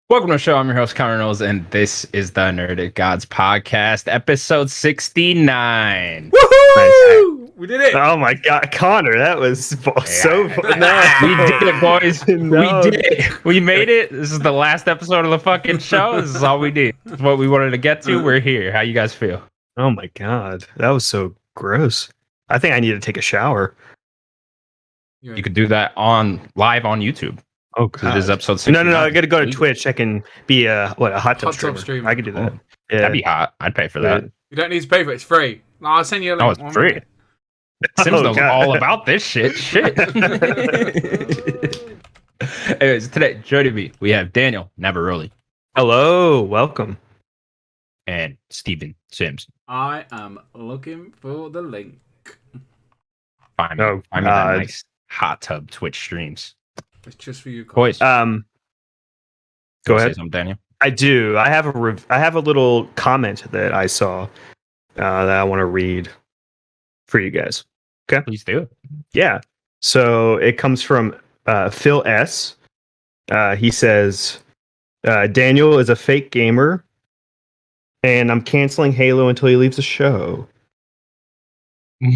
Welcome to the show. I'm your host, Connor Knowles, and this is the Nerdic Gods podcast, episode 69. Woohoo! We did it! Oh my god, Connor, that was so fun. No. We did it, boys. No. We did it. We made it. This is the last episode of the fucking show. This is all we did. This is what we wanted to get to. We're here. How you guys feel? Oh my god, that was so gross. I think I need to take a shower. You could do that live on YouTube. Oh god. It is episode 69. No, I gotta go to Twitch. I can be a hot tub streamer. I could do that. Oh, yeah. That'd be hot. I'd pay for that. You don't need to pay for it. It's free. No, I'll send you a link. Oh, it's free. Sims knows all about this shit. Anyways, today, joining me, we have Daniel Navaroli. Hello, welcome. And Steven Sims. I am looking for the link. Find me that nice hot tub Twitch streams. It's just for you, boys. Go ahead. Say something, Daniel. I do. I have a little comment that I saw that I want to read for you guys. Okay, please do. Yeah. So it comes from Phil S. He says, Daniel is a fake gamer, and I'm canceling Halo until he leaves the show.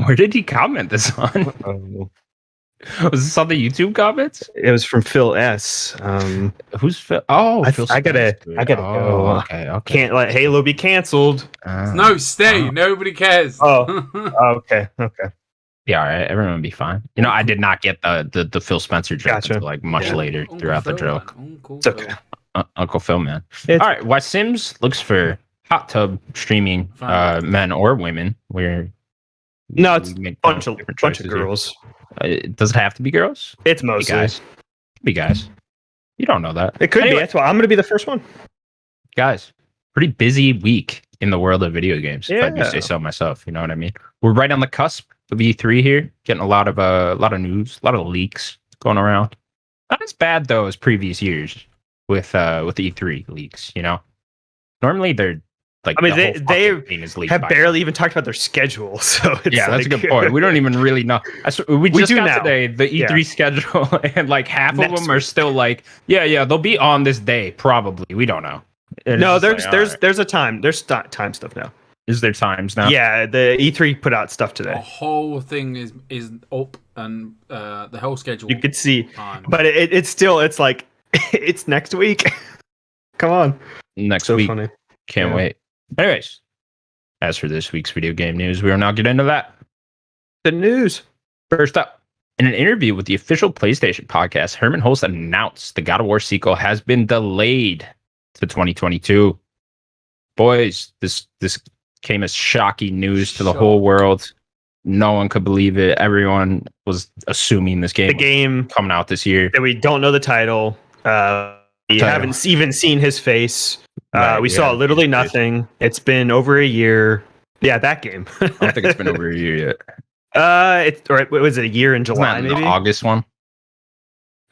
Where did he comment this on? Uh-oh. Was this on the YouTube comments? It was from Phil S. Who's Phil? Oh, I gotta go. Okay. Can't let Halo be canceled. No, stay. Nobody cares. Okay. Yeah, all right. Everyone will be fine. You know, I did not get the Phil Spencer joke until like much later throughout the joke. It's okay. Uncle Phil, man. All right. Why Sims looks for hot tub streaming men or women. No, it's a bunch of girls. Does it have to be girls? It's mostly guys. Be guys. You don't know that. It could be. That's why I'm going to be the first one. Guys, pretty busy week in the world of video games. If I do say so myself. You know what I mean? We're right on the cusp of E3 here, getting a lot of news, a lot of leaks going around. Not as bad though as previous years with E3 leaks. You know, normally they're. Like, I mean, they have barely even talked about their schedule. So it's that's a good point. We don't even really know. We just got today the E3 schedule, and like half of them are still like, they'll be on this day probabup. We don't know. No, there's a time. There's time stuff now. Is there times now? Yeah, the E3 put out stuff today. The whole thing is up, and the whole schedule. You could see, but it's like it's next week. Come on, next week. Funny. Can't wait. Anyways, as for this week's video game news, we will now get into that. The news. First up, in an interview with the official PlayStation podcast, Herman Hulst announced the God of War sequel has been delayed to 2022. Boys, this came as shocking news to the whole world. No one could believe it. Everyone was assuming the game coming out this year. And we don't know the title. We haven't even seen his face. We saw literally nothing. It's been over a year. Yeah, that game. I don't think it's been over a year yet. Was it a year in July? Maybe the August one.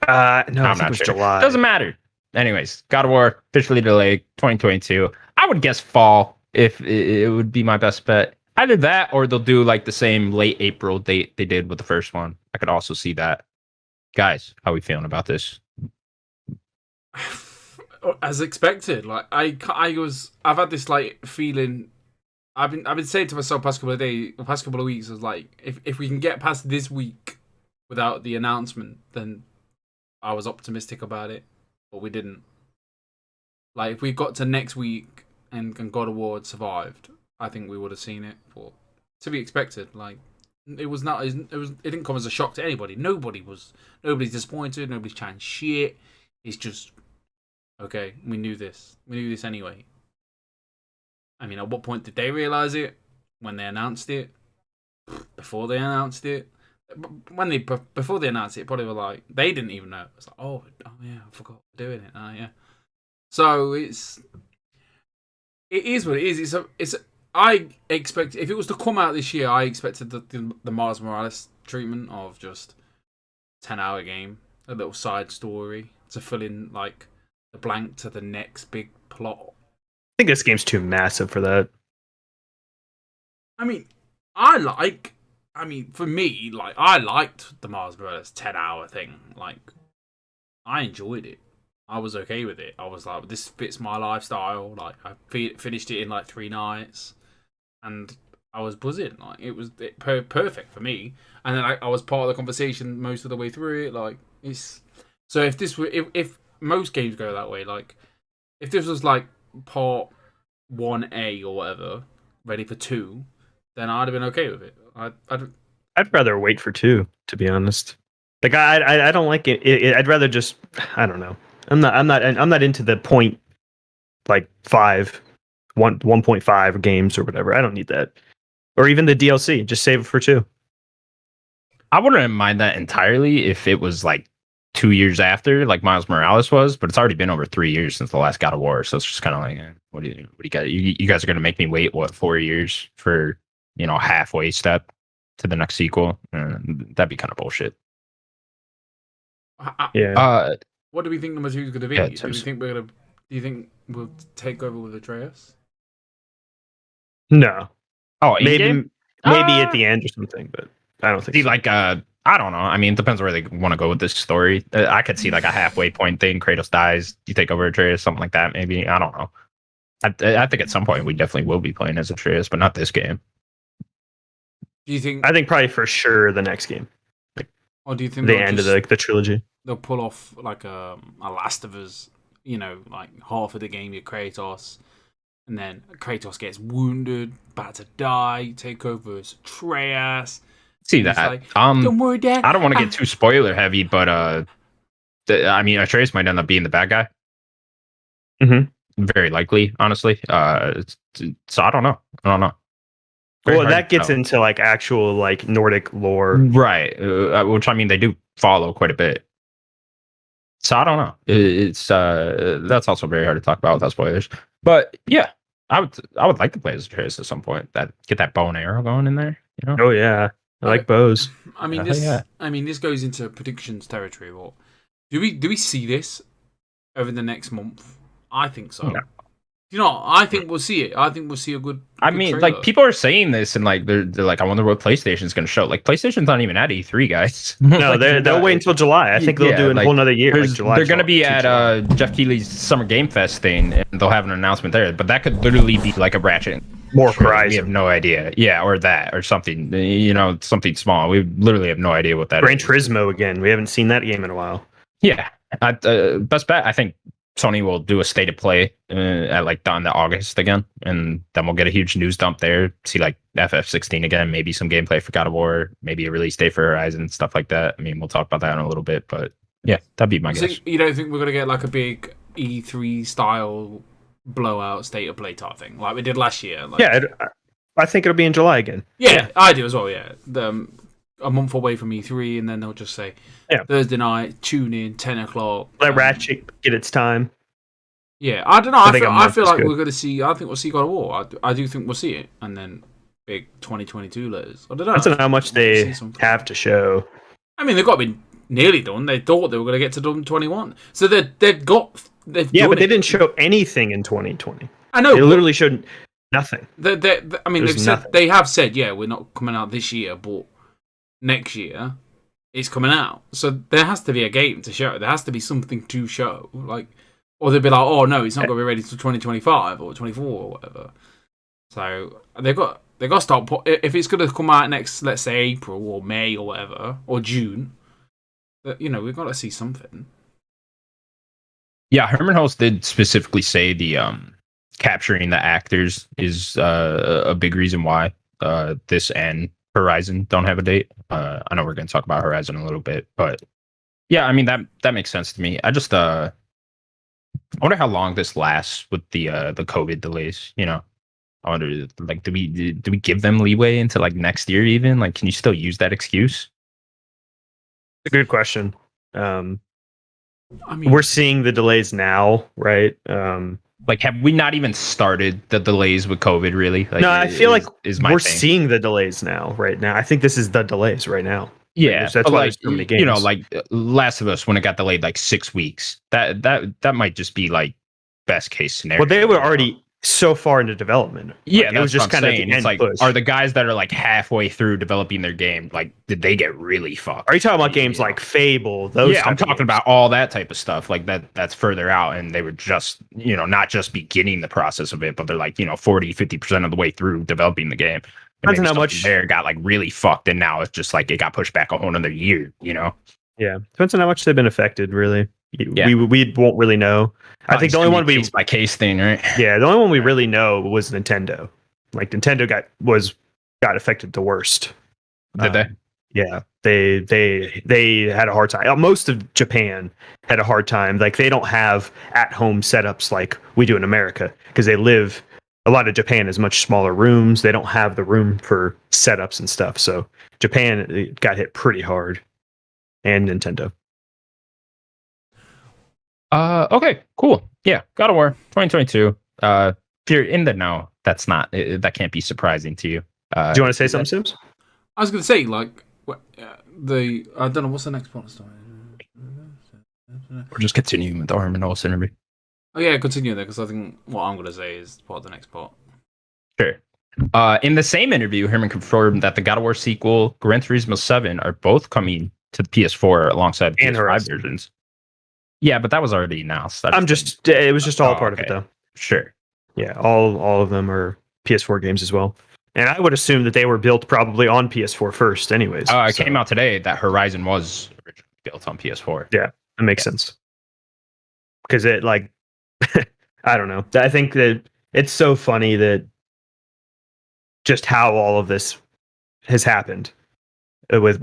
No, I think it was July. Doesn't matter. Anyways, God of War officially delayed 2022. I would guess fall if it would be my best bet. Either that or they'll do like the same late April date they did with the first one. I could also see that. Guys, how are we feeling about this? As expected, like I've had this like feeling. I've been saying to myself past couple of weeks, I was like, if we can get past this week without the announcement, then I was optimistic about it, but we didn't. Like if we got to next week and God of War had survived, I think we would have seen it. For to be expected, like it didn't come as a shock to anybody. Nobody's disappointed. Nobody's chatting shit. It's just. Okay, we knew this. We knew this anyway. I mean, at what point did they realize it? When they announced it? Before they announced it? Before they announced it, probably were like, they didn't even know. It's like, oh yeah, I forgot we're doing it. Yeah. So it is what it is. I expect if it was to come out this year, I expected the Miles Morales treatment of just 10-hour game, a little side story to fill in like the blank to the next big plot. I think this game's too massive for that. I mean, for me, I liked the Miles Morales 10-hour thing. Like, I enjoyed it. I was okay with it. I was like, this fits my lifestyle. Like, I finished it in like 3 nights, and I was buzzing. Like, it was perfect for me. And then I was part of the conversation most of the way through it. Like, it's so if this were if most games go that way, like if this was like part 1A or whatever, ready for 2, then I'd have been okay with it. I'd rather wait for 2, to be honest. Like I don't like it. I'd rather just, I don't know. I'm not into the point like 1.5 games or whatever. I don't need that. Or even the DLC. Just save it for 2. I wouldn't mind that entirely if it was like 2 years after, like Miles Morales was, but it's already been over 3 years since the last God of War, so it's just kind of like, what do you got? You guys are gonna make me wait 4 years for halfway step to the next sequel? That'd be kind of bullshit. Yeah. What do we think number 2 is going to be? Yeah, Do you think we'll take over with Atreus? No. Oh, maybe at the end or something, but I don't think see, so. like, I don't know. I mean, it depends where they want to go with this story. I could see like a halfway point thing. Kratos dies, you take over Atreus, something like that. Maybe, I don't know. I think at some point we definitely will be playing as Atreus, but not this game. Do you think? I think probably for sure the next game. Or do you think the end of the trilogy? They'll pull off like a Last of Us, like half of the game you're Kratos, and then Kratos gets wounded, about to die, take over as Atreus. See that? Like, don't worry, Dad. I don't want to get too spoiler heavy, but I mean, Atreus might end up being the bad guy. Mm-hmm. Very likely, honestly. So I don't know. Well, that gets into like actual like Nordic lore, right? Which I mean, they do follow quite a bit. So I don't know. It's that's also very hard to talk about without spoilers. But yeah, I would like to play as Atreus at some point. Get that bow and arrow going in there. Oh yeah, I like bows. I mean, this goes into predictions territory. What do we see this over the next month? I think so. No. I think we'll see it. I think we'll see a good. I mean, trailer. Like people are saying this, and like they're like, I wonder what PlayStation's going to show. Like PlayStation's not even at E3, guys. No, they'll wait until July. I think they'll do a whole another year. Like July, they're going to be at Jeff Keighley's Summer Game Fest thing, and they'll have an announcement there. But that could literally be like a Ratchet. More Horizon. We have no idea. Yeah, or that, or something. Something small. We literally have no idea what that Gran is. Turismo again. We haven't seen that game in a while. Yeah, best bet. I think Sony will do a state of play at like on the August again, and then we'll get a huge news dump there. See like FF16 again, maybe some gameplay for God of War, maybe a release date for Horizon, stuff like that. I mean, we'll talk about that in a little bit, but yeah, that'd be my guess. You don't think we're gonna get like a big E3 style blowout state of play type thing like we did last year? Like, yeah, I think it'll be in July again. Yeah, I do as well. Yeah, a month away from E3, and then they'll just say, Thursday night, tune in, 10 o'clock. Let Ratchet get its time. Yeah, I don't know. I feel like we're going to see. I think we'll see God of War. I do think we'll see it, and then big 2022 letters. I don't know. I don't know how much they have to show. I mean, they've got to be nearly done. They thought they were going to get to done 21, so they've got. Yeah, but they didn't show anything in 2020. I know. They literally showed nothing. I mean, they have said, yeah, we're not coming out this year, but next year it's coming out. So there has to be a game to show. There has to be something to show. Like, or they'd be like, oh no, it's not going to be ready till 2025 or 24 or whatever. So they've got to start. If it's going to come out next, let's say April or May or whatever, or June, we've got to see something. Yeah, Herman Hulse did specifically say the capturing the actors is a big reason why this and Horizon don't have a date. I know we're going to talk about Horizon a little bit, but yeah, I mean that makes sense to me. I just I wonder how long this lasts with the COVID delays. I wonder, like, do we give them leeway into like next year even? Like, can you still use that excuse? It's a good question. I mean, we're seeing the delays now, right? Like, have we not even started the delays with COVID, really? Like, no, I feel like we're thing. seeing the delays now, right now. I think this is the delays right now. Yeah, that's why there's so many games. Like Last of Us, when it got delayed like 6 weeks, that might just be like best case scenario. Well, they were already so far into development. Yeah, Like, it was just kind of the it's end like, push. are the guys that are like halfway through developing their game, like, did they get really fucked? Are you talking about games like Fable? Those yeah, I'm type of talking games? about all that type of stuff, like that's further out, and they were just, not just beginning the process of it, but they're like, 40-50% of the way through developing the game. And Depends on maybe how something much- there got like really fucked, and now it's just like it got pushed back a whole another year. Yeah, depends on how much they've been affected. Really, Yeah. we won't really know. I think the only one case by case thing, right? yeah, the only one we really know was Nintendo. Like Nintendo got affected the worst. Did they? Yeah, they had a hard time. Most of Japan had a hard time. Like they don't have at-home setups like we do in America because they live. A lot of Japan is much smaller rooms. They don't have the room for setups and stuff. So Japan got hit pretty hard, and Nintendo. Okay, cool. Yeah, God of War 2022. If you're in the know, that can't be surprising to you. Do you want to say something, Sims? I was going to say, like, I don't know, what's the next part? We're just continuing with the Herman Hulse interview. Oh yeah, continue there, because I think what I'm going to say is part of the next part. Sure. In the same interview, Herman confirmed that the God of War sequel, Gran Turismo 7, are both coming to the PS4 alongside the And PS5 Horizon. versions. Yeah, but that was already announced. It was just all part of it, okay. though. Sure. Yeah, all of them are PS4 games as well. And I would assume that they were built probably on PS4 first, anyways. It came out today that Horizon was originally built on PS4. Yeah, that makes sense. Because it, like, I don't know. I think that it's so funny that just how all of this has happened with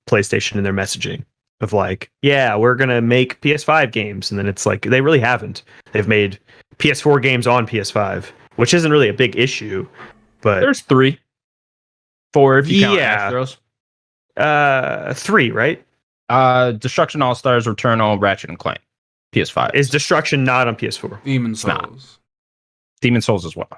PlayStation and their messaging of like, yeah, we're gonna make PS5 games, and then it's like they really haven't. They've made PS4 games on PS5, which isn't really a big issue. But There's 3, 4 if you count Yeah. Astros. 3, right? Destruction All Stars, Returnal, Ratchet and Clank, PS5. Is Destruction not on PS4? Demon not. Souls. Demon Souls as well.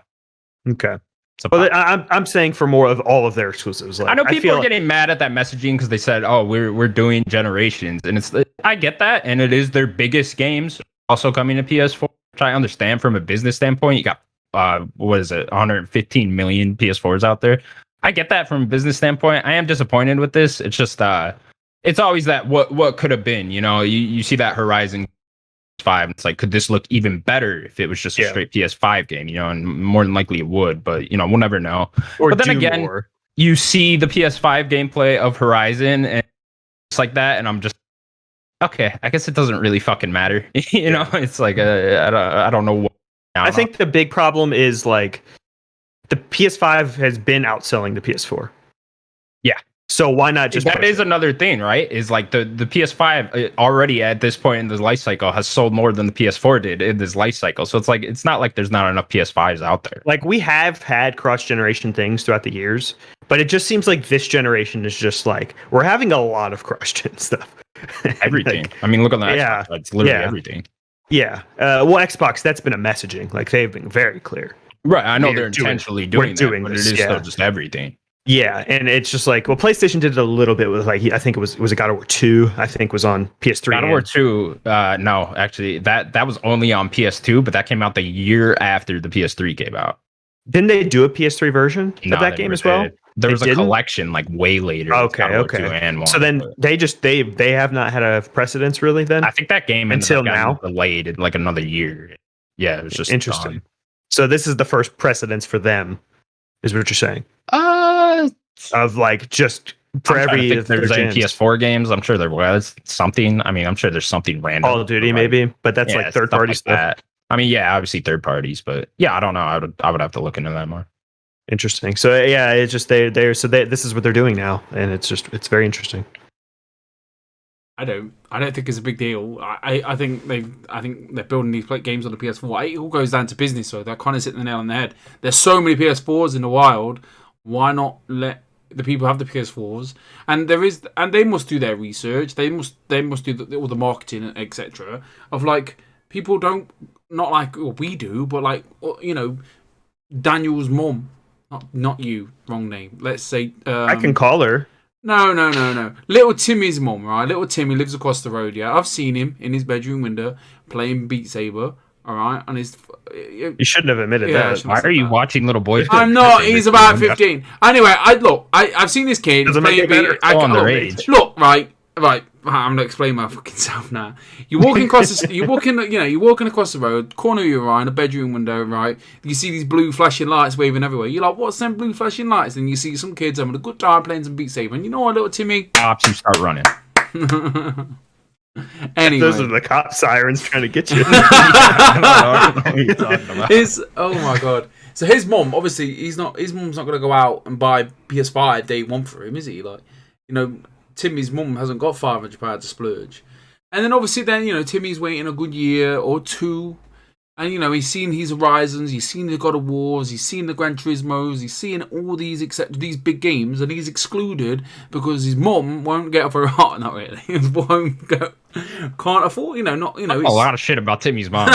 Okay. It's a Well, pop. I'm saying for more of all of their exclusives. Like, I know people feel are getting mad at that messaging because they said, "Oh, we're doing generations," and I get that, and it is their biggest games also coming to PS4, which I understand from a business standpoint. You got what is it, 115 million PS4s out there. I get that from a business standpoint. I am disappointed with this. It's just it's always that what could have been. You see that Horizon 5. It's like, could this look even better if it was just a straight PS5 game? And more than likely it would, but we'll never know. or but then do again, more. you see the PS5 gameplay of Horizon and it's like that, and I'm just okay. I guess it doesn't really fucking matter. It's like I don't know what. I think the big problem is like the PS5 has been outselling the PS4. Yeah. So why not just that is another thing, right? Is like the PS5 already at this point in the life cycle has sold more than the PS4 did in this life cycle. So it's like it's not like there's not enough PS5s out there. like we have had cross-generation things throughout the years, but it just seems like this generation is just like we're having a lot of cross-gen stuff. Everything. Like, I mean, look on the yeah. Xbox. It's literally Yeah. everything. yeah. Well, Xbox, that's been a messaging. Like they've been very clear. Right. I know We're they're doing- intentionally we're doing that, doing but this, it is yeah. still just everything. Yeah, and it's just like, well, PlayStation did it a little bit with like I think it was a God of War 2. I think was on PS3. God of War 2, no, actually, that was only on PS2, but that came out the year after the PS3 came out. Didn't they do a PS3 version No, of that they game never as well? did. There They was a didn't? collection like way later. with Okay, God of War okay. 2 and 1, So then but they have not had a precedence really then I think that game ended until up getting now? delayed in like another year. Yeah, it was just Interesting. gone. So this is the first precedence for them, is what you're saying? Uh, Of like just for I'm trying to every think if there's any gens. PS4 games. I'm sure there was something. I mean, I'm sure there's something random. Call of Duty but, like, maybe, but that's yeah, like third stuff party like stuff. that. I mean, yeah, obviously third parties, but yeah, I don't know. I would have to look into that more. Interesting. So yeah, it's just this is what they're doing now, and it's very interesting. I don't think it's a big deal. I think they're building these games on the PS4. It all goes down to business, so they're kind of hitting the nail on the head. There's so many PS4s in the wild. Why not let the people have the PS4s? And they must do their research. They must do all the marketing, etc. Of like people don't not like what we do, but like Daniel's mum. Not you. Wrong name. Let's say I can call her. No. Little Timmy's mum, right? Little Timmy lives across the road, yeah? I've seen him in his bedroom window playing Beat Saber, All right, and he's. You shouldn't have admitted that. Why are you watching little boys? I'm not. He's about 15. Anyway, I've seen this kid. Doesn't make it better. Look, right. I'm gonna explain my fucking self now. You're walking across you're walking across the road, corner of your eye, in a bedroom window, right? You see these blue flashing lights waving everywhere. You're like, what's them blue flashing lights? And you see some kids having a good time playing some Beat Saber. And you know what, little Timmy? Pops, you start running. Anyway, those are the cop sirens trying to get you. Oh my god. So his mum, obviously, his mum's not gonna go out and buy PS5 day one for him, is he? Like, Timmy's mum hasn't got £500 to splurge. And then obviously Timmy's waiting a good year or two. And, he's seen his Horizons, he's seen the God of Wars, he's seen the Gran Turismos, he's seen all these these big games, and he's excluded because his mum won't get off her heart, not really. Can't afford, a lot of shit about Timmy's mom.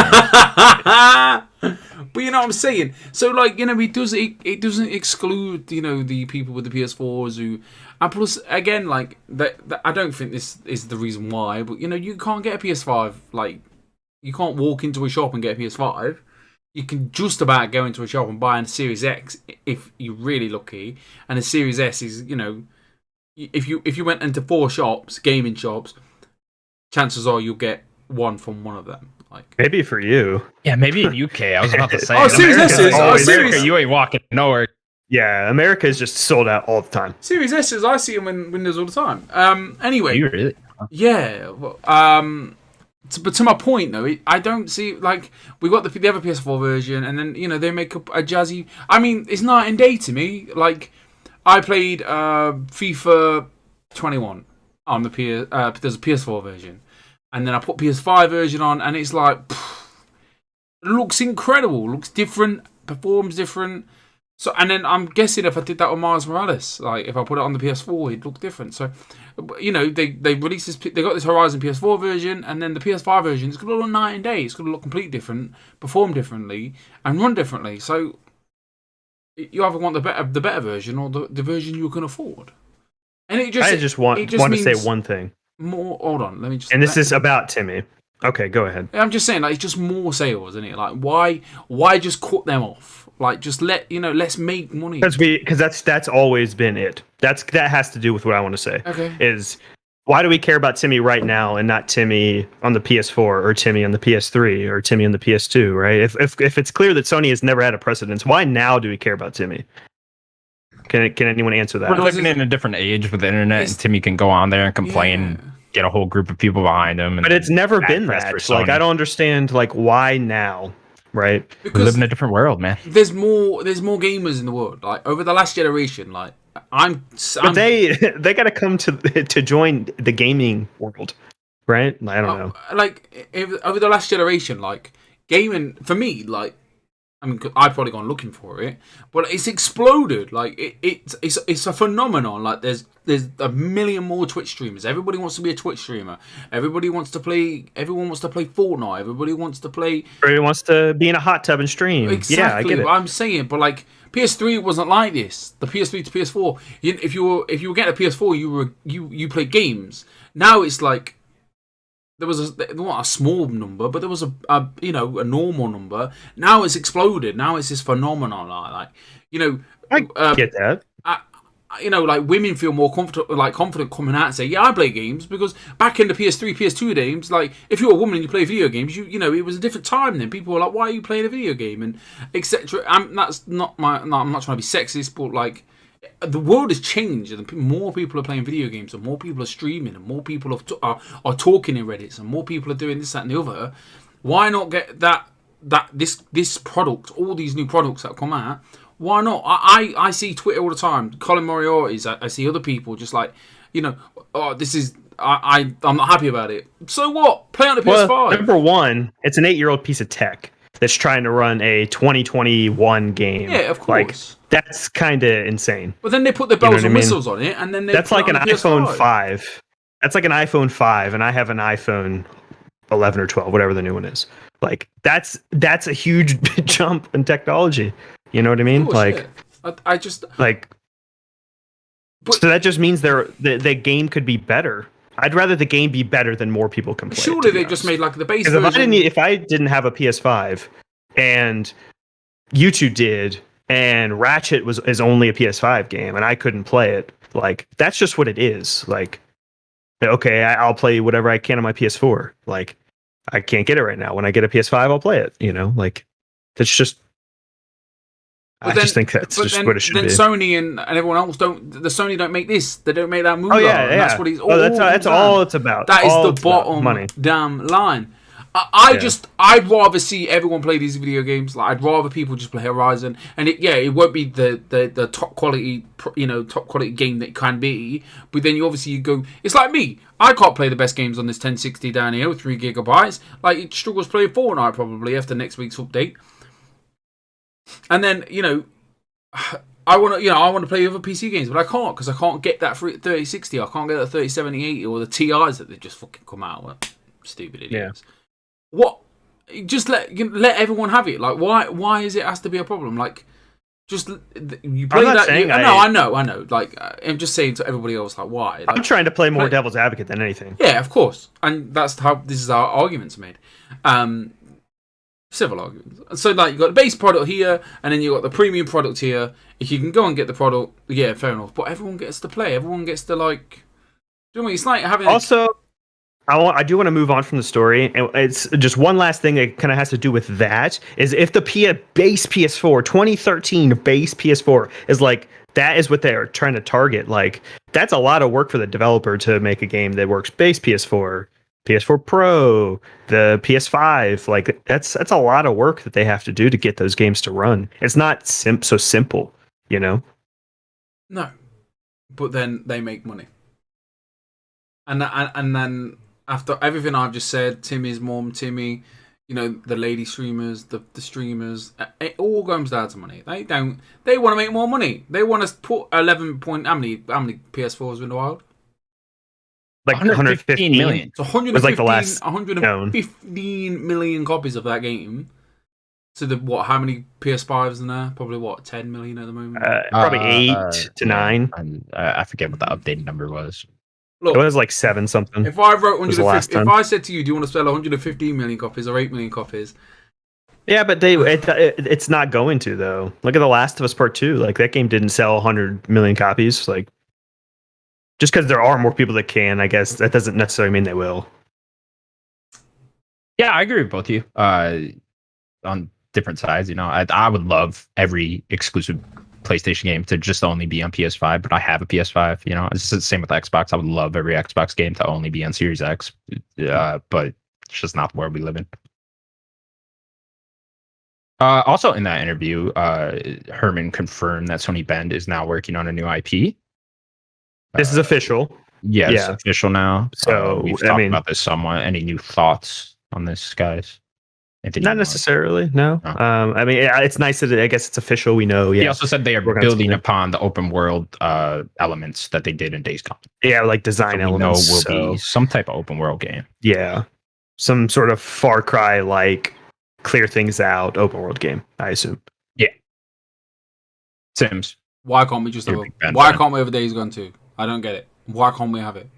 But you know what I'm saying? So, it doesn't exclude, the people with the PS4s who... And plus, again, I don't think this is the reason why, but, you can't get a PS5, you can't walk into a shop and get a PS5. You can just about go into a shop and buy a Series X if you're really lucky. And a Series S is, if you went into 4 shops, gaming shops, chances are you'll get one from one of them. Maybe for you. Yeah, maybe in UK. I was about to say. Series S. America, you ain't walking nowhere. Yeah, America is just sold out all the time. Series S's, I see them in windows all the time. Anyway. You really? Yeah. Well, but to my point, though, I don't see, we got the other PS4 version, and then, they make up a jazzy... I mean, it's night and day to me. I played FIFA 21 on the there's a PS4 version, and then I put PS5 version on, and it's it looks incredible, looks different, performs different. So, and then I'm guessing if I did that on Miles Morales, if I put it on the PS4, it'd look different. So, they released this, they got this Horizon PS4 version, and then the PS5 version is going to look night and day. It's going to look completely different, perform differently, and run differently. So, you either want the better version or the version you can afford. And I just want to say one thing. More. Hold on, let me just. And this is about Timmy. Okay, go ahead. I'm just saying, it's just more sales, isn't it? Why just cut them off? Just let's make money. Because that's always been it. That has to do with what I want to say. Okay. Is why do we care about Timmy right now and not Timmy on the PS4 or Timmy on the PS3 or Timmy on the PS2, right? If it's clear that Sony has never had a precedence, why now do we care about Timmy? Can anyone answer that? We're living in a different age with the internet, and Timmy can go on there and complain, get a whole group of people behind him. But it's never been that. I don't understand, why now, right? Because we live in a different world, man. There's more gamers in the world. Over the last generation, but they got to come to join the gaming world, right? I don't know. Over the last generation, gaming for me, I've probably gone looking for it, but it's exploded. It's a phenomenon. There's a million more Twitch streamers. Everybody wants to be a Twitch streamer. Everyone wants to play Fortnite. Everybody wants to be in a hot tub and stream. Exactly. Yeah, I get it. I'm saying, but PS3 wasn't like this. The PS3 to PS4. If you were getting a PS4, you played games. Now it's there was not a small number, but there was a normal number. Now it's exploded. Now it's this phenomenon. I get that. Women feel more confident coming out and say, "Yeah, I play games," because back in the PS3, PS2 games, if you're a woman and you play video games, it was a different time then. People were like, "Why are you playing a video game?" and etc. That's not I'm not trying to be sexist, but the world has changed, and more people are playing video games, and more people are streaming, and more people are talking in Reddits, and more people are doing this, that, and the other. Why not get this product, all these new products that come out? Why not? I see Twitter all the time. Colin Moriarty's. I see other people just this is. I'm not happy about it. So what? Play on the PS5. Well, number one, it's an 8-year-old piece of tech that's trying to run a 2021 game. Yeah, of course. That's kind of insane. But then they put the bells and whistles on it, and then that's like an iPhone 5. That's like an iPhone 5, and I have an iPhone 11 or 12, whatever the new one is. That's a huge jump in technology. You know what I mean? I just so that just means the game could be better. I'd rather the game be better than more people can play. Surely they just made like the base version. version. If I didn't have a PS5 and you two did, and Ratchet is only a PS5 game, and I couldn't play it, like that's just what it is. Like, okay, I'll play whatever I can on my PS4. Like, I can't get it right now. When I get a PS5, I'll play it. You know, like that's just. I just think that's just what it should be. Then Sony and everyone else Sony don't make this. They don't make that movie. Oh yeah. That's what he's. That's all it's about. That is the bottom damn line. I'd rather see everyone play these video games. Like I'd rather people just play Horizon, and it won't be the top quality, top quality game that it can be. But then you go. It's like me. I can't play the best games on this 1060 down here, 3 gigabytes. Like it struggles playing Fortnite probably after next week's update. And then I want to play other PC games, but I can't because I can't get that 3060. I can't get that 3070, or the TIs that they just fucking come out with. Stupid idiots. Yeah. What? Just let everyone have it. Like why is it has to be a problem? Like just you play that. I know. Like I'm just saying to everybody else, like why? Like, I'm trying to play more devil's advocate than anything. Yeah, of course, and that's how this is our arguments made. Several arguments. So like you got the base product here, and then you got the premium product here. If you can go and get the product, yeah, fair enough. But everyone gets to play. Everyone gets to like. Do you know what I mean? It's like having. Also, I do want to move on from the story, and it's just one last thing that kind of has to do with that. Is if the base PS4 2013 base PS4 is like that is what they're trying to target. Like that's a lot of work for the developer to make a game that works base PS4. PS4 Pro, the PS5, like that's a lot of work that they have to do to get those games to run. It's not so simple, you know? No, but then they make money, and then after everything I've just said, Timmy's mom, Timmy, the lady streamers, the streamers, it all comes down to money. They want to make more money. They want to put 11 point. How many PS4s in the wild? Like 115 million. So 115, was like the last 115 million copies of that game. So how many PS5s in there? Probably 10 million at the moment. Probably 8 to 9. I forget what the updated number was. Look, it was like 7 something. If I wrote 150, if I said to you, do you want to sell 115 million copies or 8 million copies? Yeah, but it's not going to though. Look at The Last of Us Part 2. Like that game didn't sell 100 million copies. Like. Just because there are more people that can, I guess that doesn't necessarily mean they will. Yeah, I agree with both of you. On different sides, I would love every exclusive PlayStation game to just only be on PS5, but I have a PS5. It's the same with Xbox. I would love every Xbox game to only be on Series X, but it's just not the world we live in. Also, in that interview, Herman confirmed that Sony Bend is now working on a new IP. This is official. Yeah, it's official now. So we've talked about this somewhat. Any new thoughts on this, guys? Not necessarily. No. It's nice that I guess it's official. We know. Yeah. He also said they are building upon the open world elements that they did in Days Gone. Yeah, like design elements. Will be some type of open world game. Yeah, some sort of Far Cry like clear things out open world game. I assume. Yeah. Sims. Why can't we just have? Why can't we have Days Gone 2? I don't get it. Why can't we have it?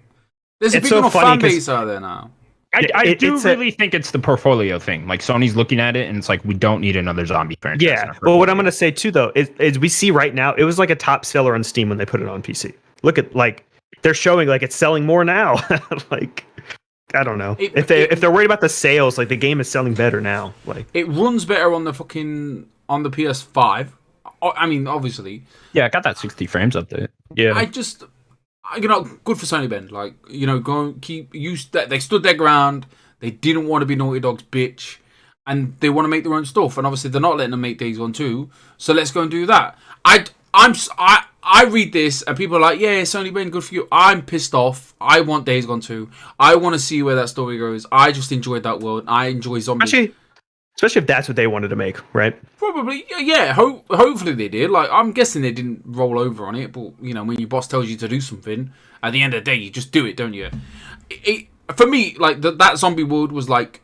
There's a big enough fan base out there now. I do really think it's the portfolio thing. Like Sony's looking at it and it's like, we don't need another zombie franchise. Yeah. Well, what I'm going to say too, though, is we see right now, it was like a top seller on Steam when they put it on PC. Look at they're showing like it's selling more now. Like, I don't know. If they're worried about the sales, like the game is selling better now. Like it runs better on the PS5. I mean, obviously. Yeah, I got that 60 frames up there. Yeah. Good for Sony Bend. Like, go keep they stood their ground. They didn't want to be Naughty Dog's bitch, and they want to make their own stuff. And obviously, they're not letting them make Days Gone 2. So let's go and do that. I read this and people are like, yeah, Sony Bend, good for you. I'm pissed off. I want Days Gone 2. I want to see where that story goes. I just enjoyed that world. I enjoy zombies. Especially if that's what they wanted to make, right? Probably, yeah. Hopefully they did. Like, I'm guessing they didn't roll over on it. But when your boss tells you to do something, at the end of the day, you just do it, don't you? For me, like that zombie world was like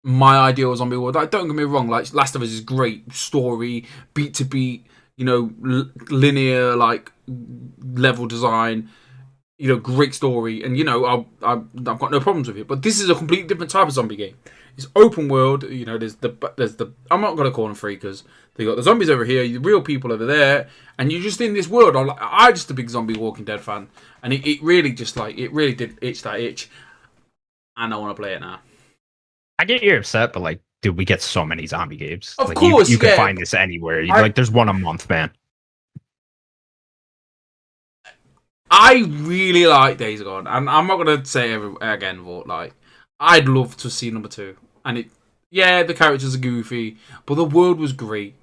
my ideal zombie world. Like, don't get me wrong. Like, Last of Us is great story, beat to beat. Linear like level design. great story, and I've got no problems with it. But this is a completely different type of zombie game. It's open world. There's the I'm not gonna call them free because they got the zombies over here, the real people over there, and you're just in this world. I'm just a big zombie Walking Dead fan, and it really just it really did itch that itch, and I want to play it now. I get you're upset, but dude, we get so many zombie games. Of course, you can find this anywhere. There's one a month, man. I really like Days Gone, and I'm not gonna say again, but I'd love to see number 2. And the characters are goofy, but the world was great.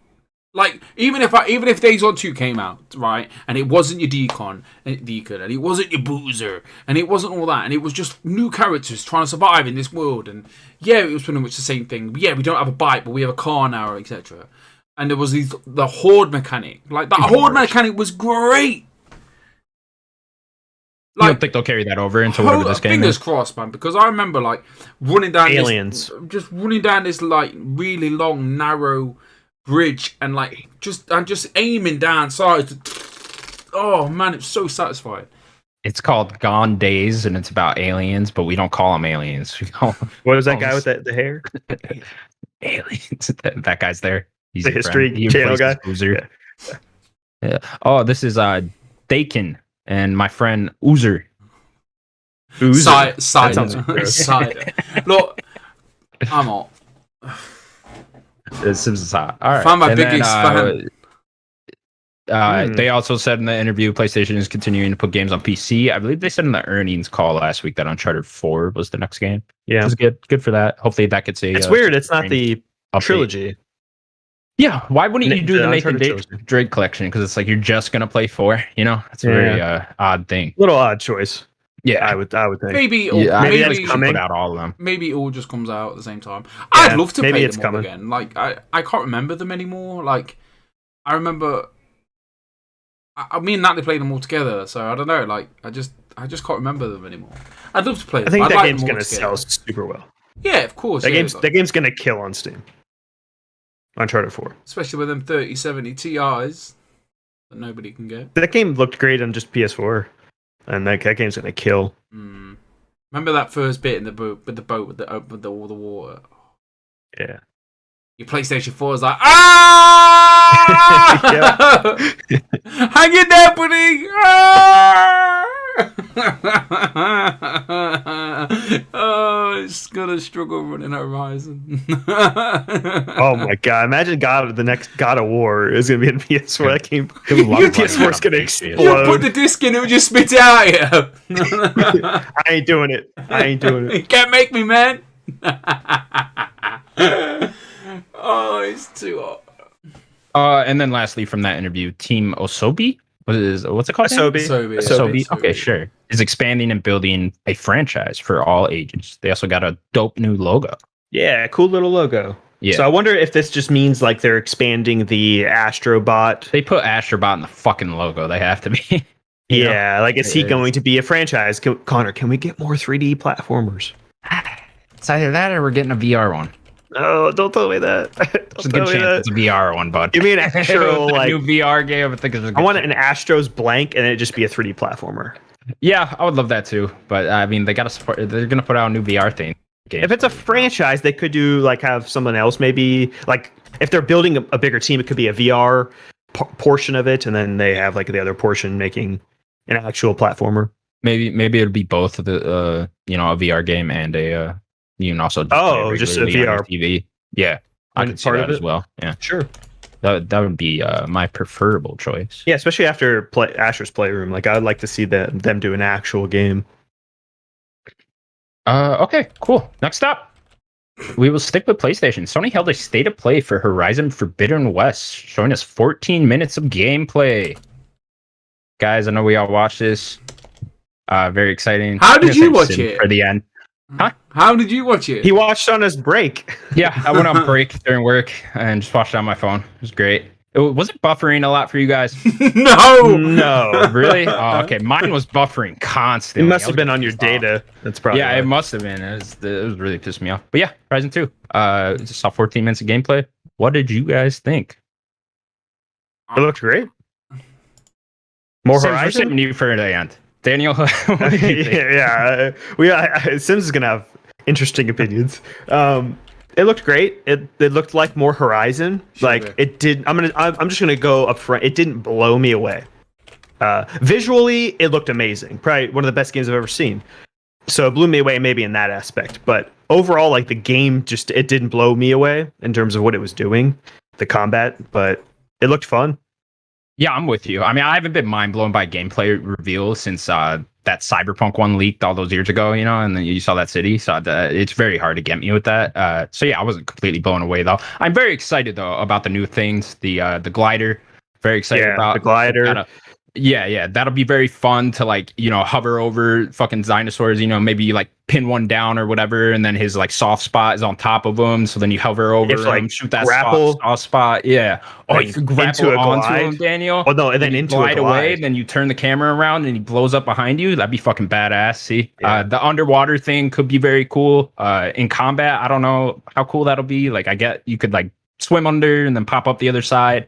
Even if Days Gone 2 came out, right, and it wasn't your Deacon, and it wasn't your Boozer, and it wasn't all that, and it was just new characters trying to survive in this world, and it was pretty much the same thing. But we don't have a bike, but we have a car now, etc. And there was the horde mechanic. Horde mechanic was great. You don't think they'll carry that over into whatever this game fingers is? crossed, man, because I remember running down Aliens. just running down this really long, narrow bridge, and just aiming down sides. Oh man, it's so satisfying. It's called Gone Days, and it's about aliens, but we don't call them aliens. We call them, What was that guy with the hair? aliens. That guy's there. He's The History Channel guy. Yeah. Oh, this is Dakin and my friend Oozer. That Side. Look, I'm all. This is hot. All right. Found my biggest fan. They also said in the interview, PlayStation is continuing to put games on PC. I believe they said in the earnings call last week that Uncharted 4 was the next game. Yeah, it was good. Good for that. Hopefully that gets a. It's weird. It's not the update. trilogy. Yeah, why wouldn't you do the Nathan Uncharted Drake collection? Because it's you're just gonna play 4. It's a very odd thing. Little odd choice. Yeah, I would think. Maybe maybe that's coming. Put out all of them. Maybe it all just comes out at the same time. I'd love to play them all coming. again. I can't remember them anymore. I remember. Me and Natalie played them all together, so I don't know. I just can't remember them anymore. I'd love to play them. I think that like game's them all gonna together. sell super well. Yeah, of course. That game's gonna kill on Steam. Uncharted 4. Especially with them 3070 Ti's that nobody can get. That game looked great on just PS4, and that game's gonna kill. Remember that first bit in the boat with all the water. Yeah. Your PlayStation 4 is like, hang in there, buddy. Oh, it's gonna struggle running Horizon. Oh my god! Imagine the next God of War is gonna be in PS4. That game, Your PS4 is gonna explode. You put the disc in, it would just spit it out here. I ain't doing it. You can't make me, man. Oh, it's too hot. And then lastly from that interview, Team Osobi, what's it called? Asobi. Okay, sure. Is expanding and building a franchise for all ages. They also got a dope new logo. Yeah, cool little logo. Yeah. So I wonder if this just means they're expanding the Astrobot. They put Astrobot in the fucking logo. They have to be. Yeah, is he going to be a franchise? Connor, can we get more 3D platformers? It's either that or we're getting a VR one. No, don't tell me that. There's a good chance it's a VR one, bud. Give me an actual new VR game. I want an Astro's blank and it just be a 3D platformer. Yeah, I would love that too. But I mean, they got to support. They're gonna put out a new VR thing. If it's a franchise, they could do have someone else maybe if they're building a bigger team, it could be a VR portion of it, and then they have the other portion making an actual platformer. Maybe it'll be both of the a VR game and a you can also just a VR TV. Yeah, I could see that as well. Yeah, sure. That would be my preferable choice. Yeah, especially after Asher's Playroom. I'd like to see them do an actual game. Okay, cool. Next up, we will stick with PlayStation. Sony held a state of play for Horizon Forbidden West, showing us 14 minutes of gameplay. Guys, I know we all watched this. Very exciting. How did you watch it? For the end. Huh? How did you watch it? He watched on his break. Yeah, I went on break during work and just watched it on my phone. It was great. Was it buffering a lot for you guys? No. Really? Oh, okay. Mine was buffering constantly. It must have been on your data. That's probably it must have been. It was really pissed me off. But yeah, Horizon 2. Just saw 14 minutes of gameplay. What did you guys think? It looked great. More We're Horizon? saving you for the end. Daniel, what did you think? Sims is gonna have interesting opinions. It looked great. It looked like more Horizon. Like it did. I'm just gonna go up front. It didn't blow me away. Visually, it looked amazing. Probably one of the best games I've ever seen. So it blew me away maybe in that aspect. But overall, like the game it didn't blow me away in terms of what it was doing, the combat, but it looked fun. Yeah, I'm with you. I mean, I haven't been mind blown by gameplay reveal since that Cyberpunk one leaked all those years ago, and then you saw that city. So it's very hard to get me with that. So yeah, I wasn't completely blown away though. I'm very excited though about the new things, the glider. Very excited about the glider. Yeah, that'll be very fun to like, hover over fucking dinosaurs, maybe like pin one down or whatever, and then his like soft spot is on top of him, so then you hover over him, like, shoot that soft spot. Yeah. Oh, you could grapple onto him, Daniel. Oh no, and then into glide away, then you turn the camera around and he blows up behind you. That'd be fucking badass. See? Yeah. The underwater thing could be very cool. In combat, I don't know how cool that'll be. Like you could like swim under and then pop up the other side.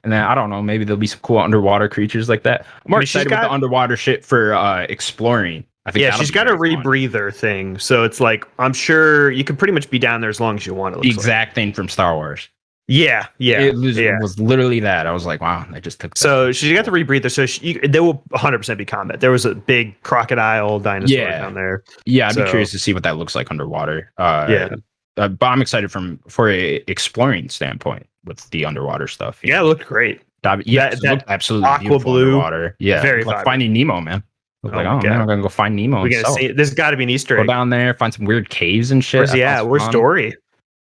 And then I don't know, maybe there'll be some cool underwater creatures like that. I'm more excited with the underwater shit for exploring. I think she's got a rebreather thing, so it's like I'm sure you can pretty much be down there as long as you want. The exact thing from Star Wars. Yeah. It was literally that. I was like, wow, they just took. So she got the rebreather, so there will 100% be combat. There was a big crocodile dinosaur down there. Yeah, I'd be curious to see what that looks like underwater. But I'm excited for a exploring standpoint with the underwater stuff. Yeah, it looked great. It looked absolutely aqua blue underwater. Yeah, very like Finding Nemo, man. Man, I'm gonna go find Nemo. There's got to be an Easter egg. Go down there, find some weird caves and shit. Where's Dory?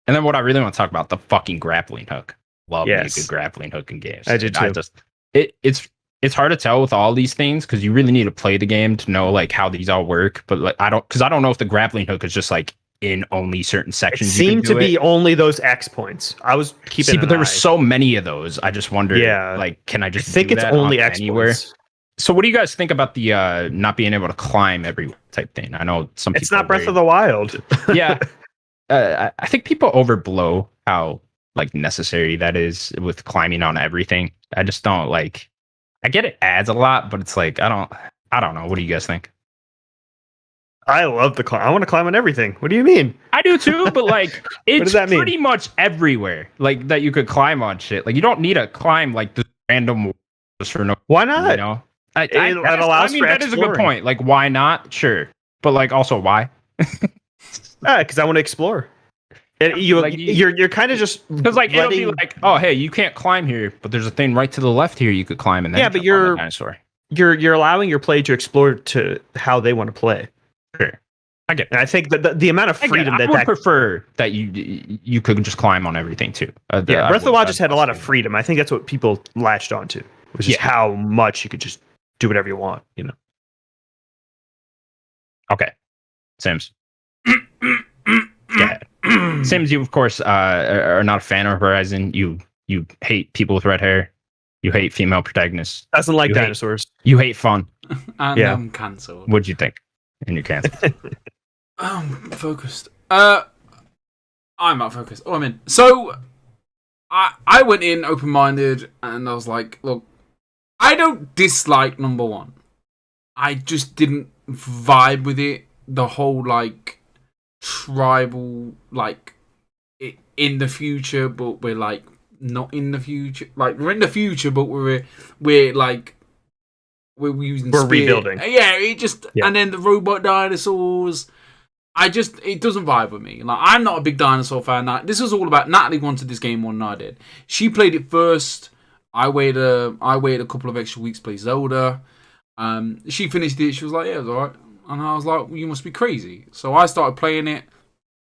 And then what I really want to talk about, the fucking grappling hook. Love a good grappling hook in games. I did too. It's hard to tell with all these things because you really need to play the game to know like how these all work. But like I don't know if the grappling hook is just like in only certain sections. It seemed to be only those X points. I was keeping. But there were so many of those. I just wondered. Like, can I just? I think it's only X anywhere? Points. So, what do you guys think about the not being able to climb every type thing? I know some people. It's not Breath of the Wild. Yeah, I think people overblow how like necessary that is with climbing on everything. I just don't like. I get it adds a lot, but it's like I don't know. What do you guys think? I love the climb. I want to climb on everything. What do you mean? I do too, but like it's pretty much everywhere. Like that you could climb on shit. Like you don't need to climb like the random just for no. Why not? You know, that is a good point. Like why not? Sure, but like also why? Because I want to explore. And you're kind of just because like it'll be like, oh hey, you can't climb here, but there's a thing right to the left here you could climb, and then but you're allowing your play to explore to how they want to play. Sure, I get it. And I think that the amount of freedom I would prefer that you could just climb on everything too. Breath of the Wild just had a lot of freedom. I think that's what people latched onto, which is how much you could just do whatever you want. Okay, Sims. Go ahead. Sims, you of course are not a fan of Horizon. You hate people with red hair. You hate female protagonists. Doesn't like dinosaurs. You hate fun. And I'm cancelled. What'd you think? And you're cancelled. Focused. I'm not focused. Oh, I'm in. So I went in open-minded and I was like, look, I don't dislike number one. I just didn't vibe with it. The whole like tribal, like in the future, but we're like not in the future. Like we're in the future, but we're like we're using. We're rebuilding. And then the robot dinosaurs. It doesn't vibe with me. Like I'm not a big dinosaur fan. This was all about Natalie wanted this game more than I did. She played it first. I waited a couple of extra weeks to play Zelda. She finished it. She was like, yeah, it was alright. And I was like, well, you must be crazy. So I started playing it.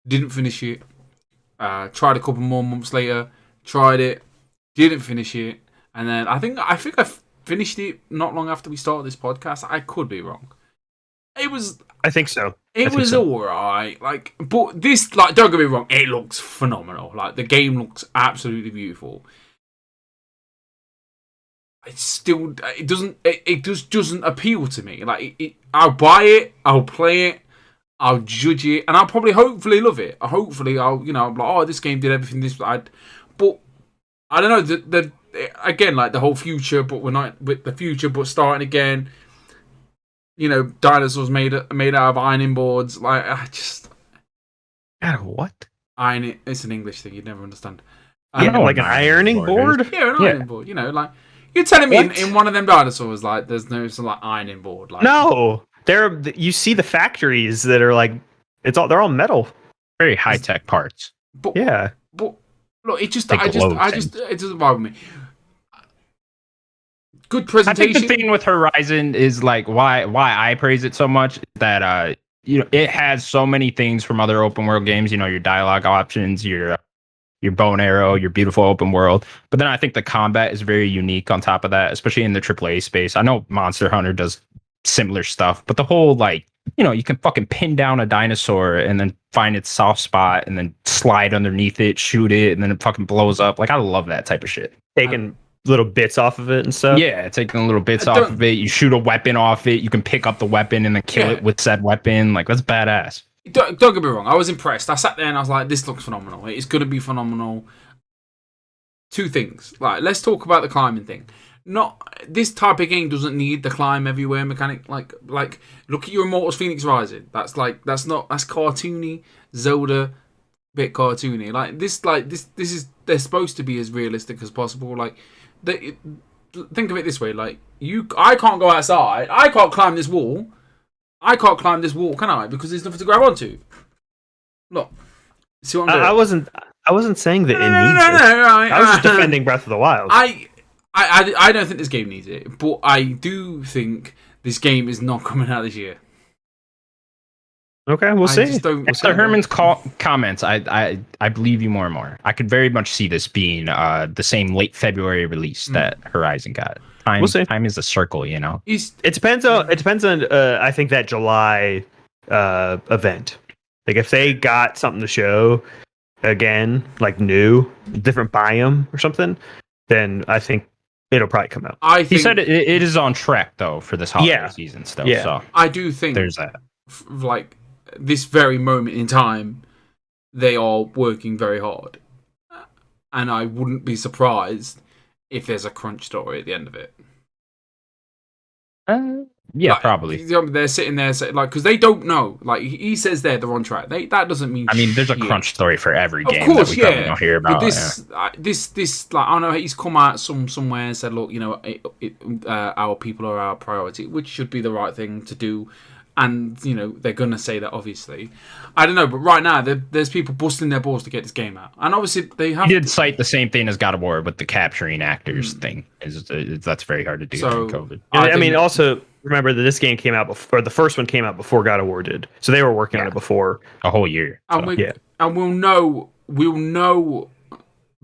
Didn't finish it. Tried a couple more months later. Tried it. Didn't finish it. And then I think I finished it not long after we started this podcast. I could be wrong. I think so. It was alright. Like, but this, like, don't get me wrong, it looks phenomenal. Like, the game looks absolutely beautiful. It just doesn't appeal to me. Like, I'll buy it, I'll play it, I'll judge it, and I'll probably hopefully love it. Hopefully, I'll be like, oh, this game did everything but I don't know. Again, like the whole future, but we're not with the future, but starting again. dinosaurs made out of ironing boards. Like, I just Out of what? iron. It's an English thing. You'd never understand. Yeah, like an ironing board? Yeah, an ironing board. Like you're telling me in one of them dinosaurs, like there's no like ironing board. Like no, you see the factories that are like they're all metal, very high tech parts. But, yeah, but look, it doesn't bother me. Good presentation. I think the thing with Horizon is like why I praise it so much is that it has so many things from other open world games. Your dialogue options, your bow and arrow, your beautiful open world. But then I think the combat is very unique on top of that, especially in the AAA space. I know Monster Hunter does similar stuff, but the whole you can fucking pin down a dinosaur and then find its soft spot and then slide underneath it, shoot it, and then it fucking blows up. Like I love that type of shit. Taking little bits off of it and stuff. Yeah, taking little bits off of it. You shoot a weapon off it. You can pick up the weapon and then kill it with said weapon. Like that's badass. Don't get me wrong. I was impressed. I sat there and I was like, "This looks phenomenal. It's going to be phenomenal." Two things. Like, let's talk about the climbing thing. Not this type of game doesn't need the climb everywhere mechanic. Like look at your Immortals Phoenix Rising. That's cartoony. Zelda, bit cartoony. This is they're supposed to be as realistic as possible. Like, think of it this way. Like I can't go outside. I can't climb this wall. Can I? Because there's nothing to grab onto. Look, see what I'm doing? I wasn't saying that it needs it. I was just defending Breath of the Wild. I don't think this game needs it, but I do think this game is not coming out this year. Okay, we'll see. After Herman's comments, I believe you more and more. I could very much see this being the same late February release that Horizon got. We'll see. Time is a circle, It depends on I think that July event. Like if they got something to show again, like new, different biome or something, then I think it'll probably come out. He said it is on track though for this holiday season still. Yeah. So I do think there's that. Like this very moment in time, they are working very hard, and I wouldn't be surprised if there's a crunch story at the end of it. Probably. They're sitting there because they don't know. Like he says they're on track. That doesn't mean. I mean, there's a crunch story for every game. Of course, that we probably don't hear about. But this, like I don't know. He's come out somewhere and said, "Look, our people are our priority," which should be the right thing to do. And they're gonna say that obviously. I don't know, but right now there's people busting their balls to get this game out, and obviously they have. He did cite the same thing as God of War with the capturing actors thing. That's very hard to do during COVID. I mean, also remember that this game came out before, or the first one came out before God of War did, so they were working on it before a whole year. And we'll know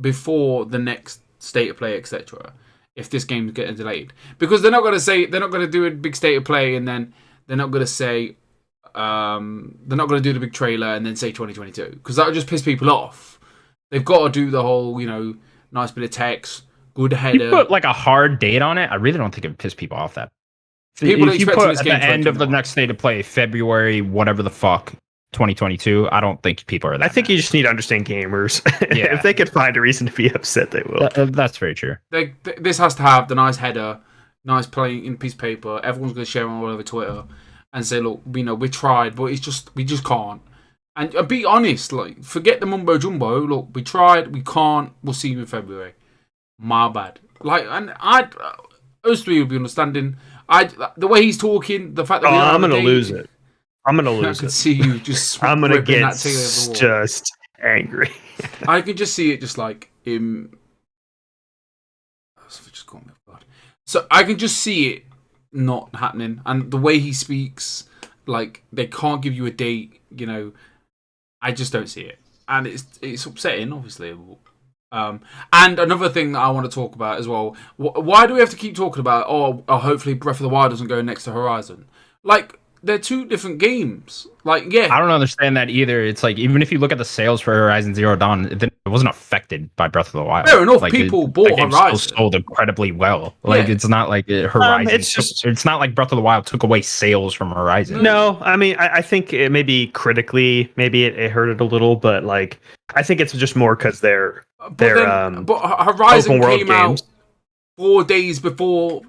before the next state of play, etc. If this game's getting delayed, because they're not gonna do a big state of play and then. They're not going to say, they're not going to do the big trailer and then say 2022, because that would just piss people off. They've got to do the whole, nice bit of text, good header. You put like a hard date on it, I really don't think it would piss people off that. If you put at the end of the next state of play, February, whatever the fuck, 2022, I don't think people are that. I think you just need to understand gamers. Yeah. If they could find a reason to be upset, they will. That's very true. This has to have the nice header. Nice plain in piece of paper. Everyone's going to share on all over Twitter and say, "Look, we tried, but we just can't." And be honest, like forget the mumbo jumbo. Look, we tried, we can't. We'll see you in February. My bad. Like, and us three will be understanding. The way he's talking, the fact that I'm going to lose it. I'm going to lose it. I can see you just. I'm going to get just angry. I can just see it, just like him. Just call me. So I can just see it not happening, and the way he speaks, like they can't give you a date. I just don't see it, and it's upsetting, obviously. And another thing that I want to talk about as well. Why do we have to keep talking about? Hopefully Breath of the Wild doesn't go next to Horizon. Like they're two different games. Like, yeah, I don't understand that either. It's like even if you look at the sales for Horizon Zero Dawn, it wasn't affected by Breath of the Wild. Fair enough. People bought Horizon. Still sold incredibly well. Like it's not like Horizon. It's not like Breath of the Wild took away sales from Horizon. No, I mean I think it maybe critically, maybe it hurt it a little, but like I think it's just more because they're but Horizon came out 4 days before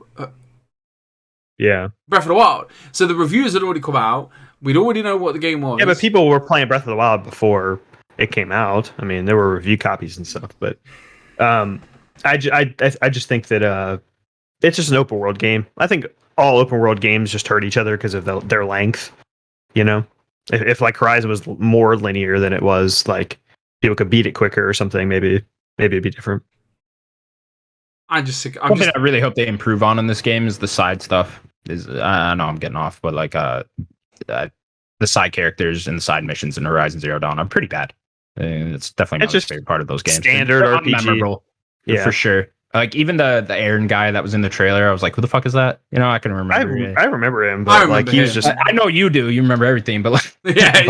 Yeah. Breath of the Wild. So the reviews had already come out. We'd already know what the game was. Yeah, but people were playing Breath of the Wild before it came out. I mean, there were review copies and stuff, but I just think that it's just an open world game. I think all open world games just hurt each other because of their length. You know, if like Horizon was more linear than it was, like people could beat it quicker or something, maybe it'd be different. I really hope they improve on in this game is the side stuff. I know I'm getting off, but like the side characters and the side missions in Horizon Zero Dawn are pretty bad. It's definitely not my favorite part of those games. Standard RPG, memorable, for sure. Like even the Aaron guy that was in the trailer, I was like, "Who the fuck is that?" You know, I can remember. I remember him, but like he was just. I know you do. You remember everything, but like, it's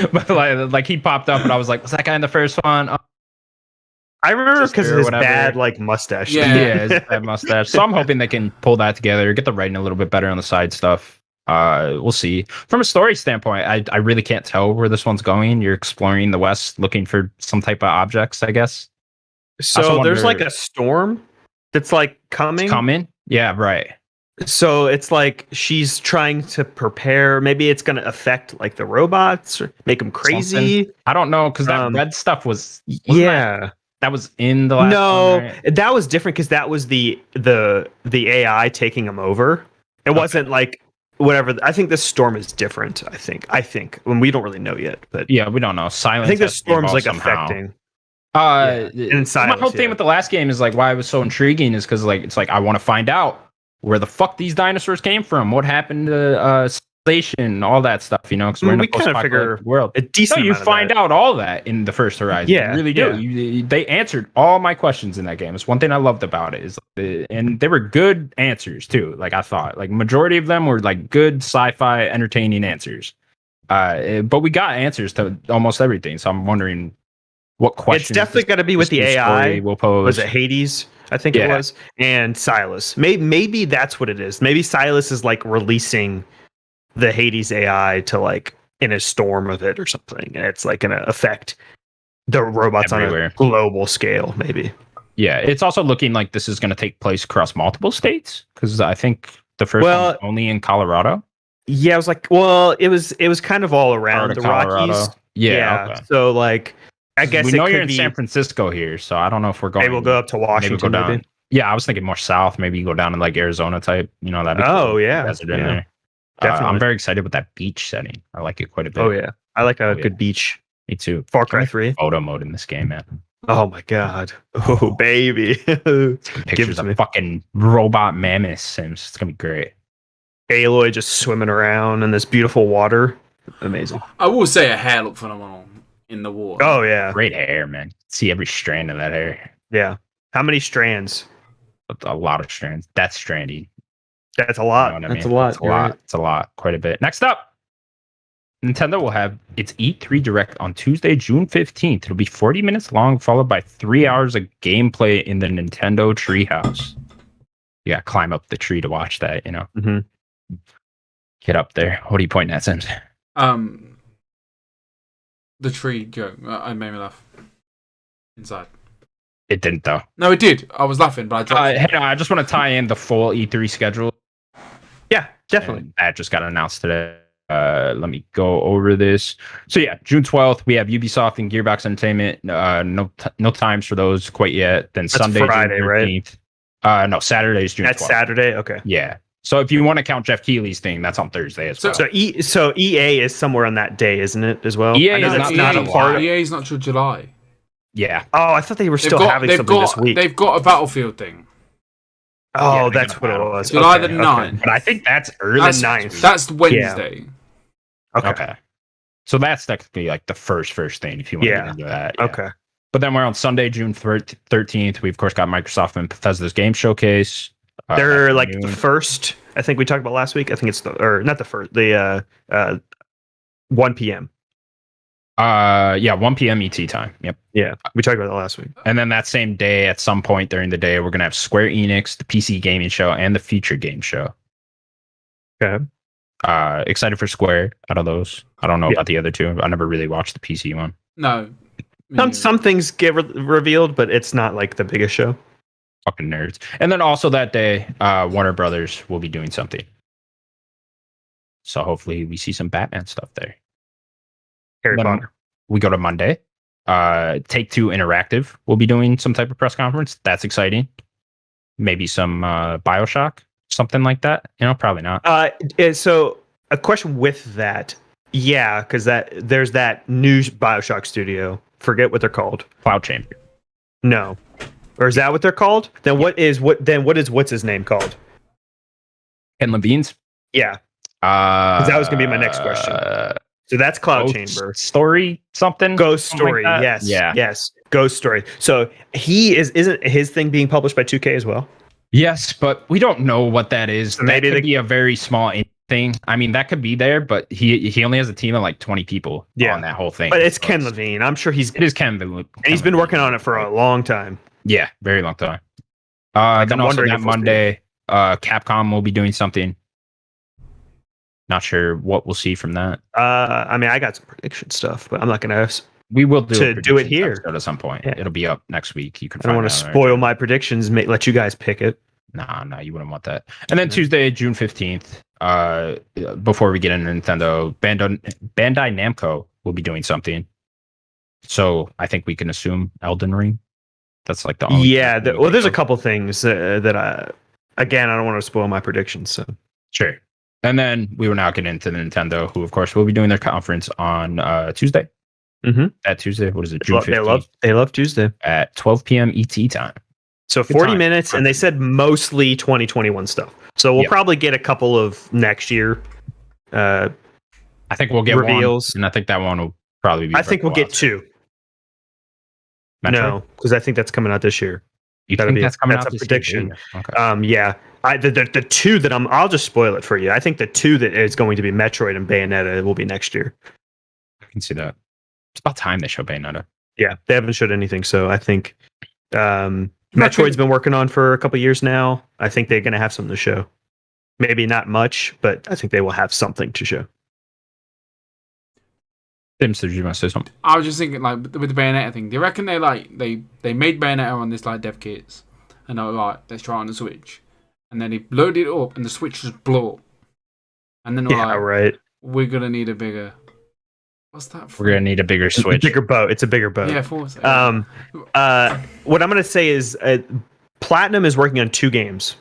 true. But like he popped up, and I was like, "Was that guy in the first one?" I remember because of his bad like mustache. Yeah, his bad mustache. So I'm hoping they can pull that together, get the writing a little bit better on the side stuff. We'll see. From a story standpoint, I really can't tell where this one's going. You're exploring the West, looking for some type of objects, I guess. So there's like a storm that's like coming. Yeah, right. So it's like she's trying to prepare. Maybe it's going to affect like the robots or make them crazy. Something. I don't know because that red stuff was that was in the last one, right? That was different because that was the AI taking them over. It wasn't like whatever. I think this storm is different. I think when we don't really know yet, but yeah, we don't know. Silence. I think the storm's like affecting. And my whole thing with the last game is like why it was so intriguing is because like it's like I want to find out where the fuck these dinosaurs came from, what happened to civilization, all that stuff, you know, because we're in a post-apocalyptic world. You find out all that in the first Horizon. Yeah, you really do. They answered all my questions in that game. It's one thing I loved about it and they were good answers too. Like I thought, like majority of them were like good sci-fi, entertaining answers. But we got answers to almost everything. So I'm wondering what questions. It's definitely going to be with the AI. Will pose. Was it Hades? I think it was, and Silas. Maybe that's what it is. Maybe Silas is like releasing the Hades AI to like in a storm of it or something, and it's like going to affect the robots everywhere on a global scale. Maybe. Yeah, it's also looking like this is going to take place across multiple states because I think the first one was only in Colorado. Yeah, it was like, it was kind of all around the Colorado. Rockies. Yeah. Okay. So like. I guess we know you're in San Francisco here, so I don't know if we're going. Maybe we'll go up to Washington. Maybe go down. Yeah, I was thinking more south. Maybe you go down to like Arizona type. You know that. Desert in there. Definitely. I'm very excited with that beach setting. I like it quite a bit. Oh yeah, I like a good beach. Me too. Far Cry 3 photo mode in this game, man. Oh my god. Oh baby. Pictures of fucking robot mammoths. It's gonna be great. Aloy just swimming around in this beautiful water. Amazing. I will say a hair looked phenomenal in the water. Oh yeah, great hair, man. See every strand of that hair. Yeah. How many strands? A lot of strands. That's strandy. That's a lot. You know that's a lot. It's a lot. It's a lot. Quite a bit. Next up, Nintendo will have its E3 Direct on Tuesday, June 15th. It'll be 40 minutes long, followed by 3 hours of gameplay in the Nintendo Treehouse. You gotta climb up the tree to watch that, you know. Mm-hmm. Get up there. What are you pointing at, Sims? The tree joke. It made me laugh. Inside. It didn't, though. No, it did. I was laughing, but I dropped Hey, no, I just want to tie in the full E3 schedule. Yeah, definitely. And that just got announced today. Let me go over this. So yeah, June 12th, we have Ubisoft and Gearbox Entertainment. No times for those quite yet. Then That's Sunday, Friday, June 13th. Right? No, Saturday is June 12th. That's Saturday? Okay. Yeah. So if you want to count Jeff Keighley's thing, that's on Thursday as well. So EA is somewhere on that day, isn't it, as well? EA is not a part. EA is not till July. Yeah. Oh, I thought they were still having something this week. They've got a Battlefield thing. Oh, yeah, that's what it was. July the 9th. But I think that's early. That's 9th. That's Wednesday. Yeah. Okay. So that's technically like the first thing if you want to get into that. Yeah. Okay. But then we're on Sunday, June 13th. We, of course, got Microsoft and Bethesda's Game Showcase. They're like the first, I think we talked about last week. I think it's not the first, the 1 p.m. 1 p.m. ET time. Yep. Yeah. We talked about that last week. And then that same day, at some point during the day, we're going to have Square Enix, the PC Gaming Show, and the Future Game Show. Okay. Excited for Square out of those. I don't know about the other two. I never really watched the PC one. No. Some things get revealed, but it's not like the biggest show. Fucking nerds. And then also that day, Warner Brothers will be doing something. So hopefully we see some Batman stuff there. Harry Then Potter. we go to Monday. Take-Two Interactive will be doing some type of press conference. That's exciting. Maybe some BioShock, something like that. Probably not. So a question with that. Yeah, because there's that new BioShock studio. Forget what they're called. Cloud Chamber. No. Or is that what they're called? Then what is what's his name called? Ken Levine's? Yeah. That was gonna be my next question. So that's Cloud Ghost Chamber. Story something? Ghost Something Story, like that? yes. Yeah. Yes. Ghost Story. So isn't his thing being published by 2K as well? Yes, but we don't know what that is. So That maybe could be a very small thing. I mean, that could be there, but he only has a team of like 20 people on that whole thing. But it's Ken Levine. I'm sure it is Ken Levine. And he's been working on it for a long time. Yeah, very long time. Then also that Monday, Capcom will be doing something. Not sure what we'll see from that. I mean, I got some prediction stuff, but I'm not going to. We will do it here at some point. Yeah. It'll be up next week. You can. I don't want to spoil my predictions. Let you guys pick it. Nah, you wouldn't want that. And then Tuesday, June 15th. Before we get into Nintendo, Bandai Namco will be doing something. So I think we can assume Elden Ring. That's like the only. Yeah. There's a couple things that I don't want to spoil my predictions. So sure. And then we will now get into Nintendo, who of course will be doing their conference on Tuesday. Mm-hmm. At Tuesday, what is it? June 15th. They love Tuesday at 12 p.m. ET time. So 40 minutes, and they said mostly 2021 stuff. So we'll probably get a couple of next year. I think we'll get reveals, and I think that one will probably be. I think we'll get two. Metroid? No, because I think that's coming out this year. You think that's coming out? That's a prediction. Okay. Yeah. The two that I'll just spoil it for you. I think the two that is going to be Metroid and Bayonetta will be next year. I can see that. It's about time they show Bayonetta. Yeah, they haven't showed anything, so I think Metroid's been working on for a couple years now. I think they're going to have something to show. Maybe not much, but I think they will have something to show. Tim, did you want to say something? I was just thinking, like, with the Bayonetta thing, do you reckon they made Bayonetta on this like dev kits, and they were like, let's try it on the Switch, and then they loaded it up, and the Switch just blew up, and then right. We're gonna need a bigger. What's that for? We're gonna need a bigger Switch. It's a bigger boat. It's a bigger boat. Yeah, for us. What I'm gonna say is, Platinum is working on 2 games.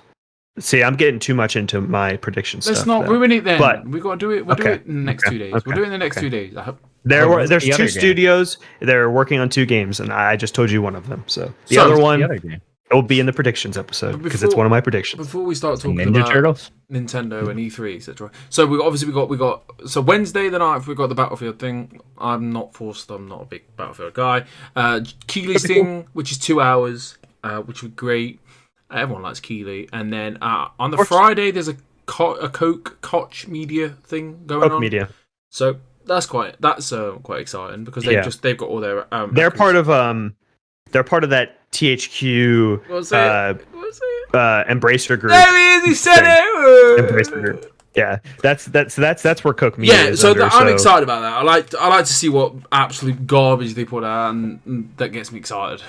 See, I'm getting too much into my prediction stuff. Let's not ruin it then. But we got to do it. We'll do it in the next 2 days. Okay. We'll do it in the next 2 days. I hope. There's 2 studios. They're working on 2 games, and I just told you one of them. So the other one it will be in the predictions episode because it's one of my predictions. Before we start talking Ninja about Turtles, Nintendo and E3, etc. So we got so Wednesday the night we got the Battlefield thing. I'm not forced. I'm not a big Battlefield guy. Keeley's thing, which is 2 hours, which was great. Everyone likes Keeley. And then on the Friday, there's a Coke Koch Media thing going on. Coke Media. So that's quite exciting because they've got all their. They're part of that THQ. What's it? Embracer group. There he is. He said it. Embracer group. Yeah, that's where Coke Media is. So I'm excited about that. I like to see what absolute garbage they put out, and that gets me excited.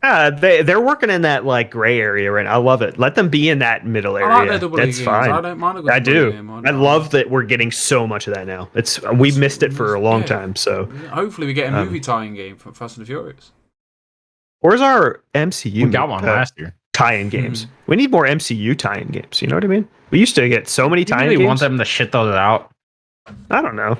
They're working in that like gray area right now. I love it. Let them be in that middle area. I like That's fine. I don't mind a good I do. game. I love that we're getting so much of that now. We missed it for a long time. So hopefully we get a movie tie-in game for Fast and the Furious. Where's our MCU? We got one last year. Tie-in games. We need more MCU tie-in games. You know what I mean? We used to get so many tie-in games. You want them to shit those out? I don't know.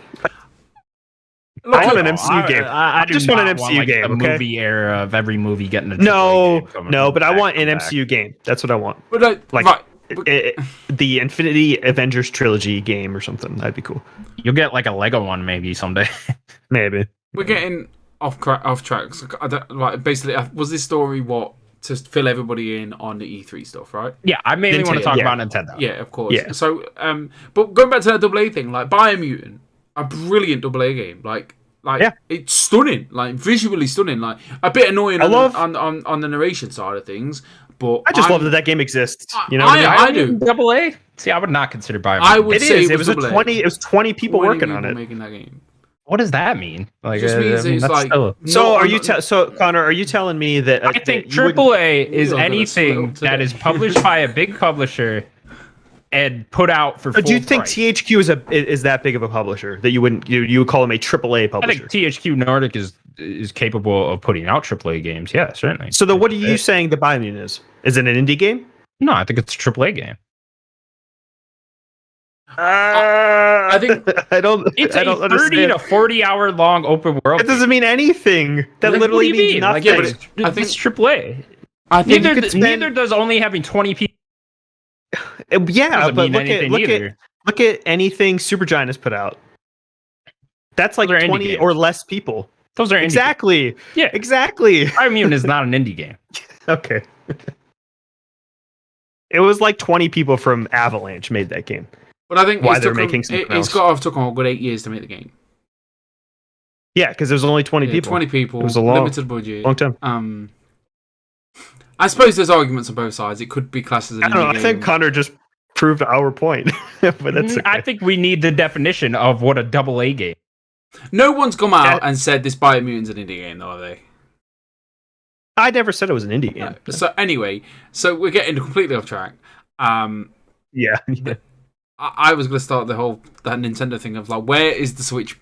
Look, I want an MCU game. I just want an MCU game. The okay? movie era of every movie getting a no, but I want an MCU game. That's what I want. But the Infinity Avengers trilogy game or something. That'd be cool. You'll get like a Lego one maybe someday. Maybe. We're getting off tracks. Basically, was this story to fill everybody in on the E3 stuff, right? Yeah, I mainly want to talk about Nintendo. Yeah, of course. Yeah. So, but going back to that AA thing, like Biomutant, a brilliant AA game. Like it's stunning, like visually stunning. Like a bit annoying on the narration side of things, but I just love that game exists. You know, I do. AA. See, I would not consider Biomutant. I would say it was 20 people working on it. Making that game. What does that mean? Like, It just means it's that's like. still- So not are on- you so Connor? Are you telling me that I think that you would- AAA is We're gonna anything split up today. that is published by a big publisher and put out for full Do you think price. THQ is that big of a publisher that you wouldn't you would call them a AAA I publisher? think THQ Nordic is capable of putting out AAA games. Yeah, certainly. So then, what are you saying the Biomutant is? Is it an indie game? No, I think it's a AAA game. I think I don't. It's I a don't 30 understand. to 40 hour long open world. It doesn't mean anything. That Like, literally what do you means mean? nothing. Like, but I think it's AAA. I think you could spend- Neither does only having 20 people. Yeah, Doesn't but mean anything either. look at anything Supergiant has put out. That's like Those are indie 20 games. or less people. Those are indie Exactly. games. Yeah, Exactly. Biomutant is not an indie game. Okay. It was like 20 people from Avalanche made that game. But I think Why it's they're took 'em- making something it's else. got to took them a good 8 years to make the game. Yeah, because there's only 20 Yeah, people. 20 people, It was a long- limited budget. Long time. I suppose there's arguments on both sides. It could be classed as an I don't know. indie I game. think Connor just proved our point. But that's okay. I think we need the definition of what a AA game. No one's come out Yeah. and said this Biomutant's an indie game, though, are they? I never said it was an indie game. No. So anyway, so we're getting completely off track. Yeah. I was going to start that Nintendo thing of like, where is the Switch?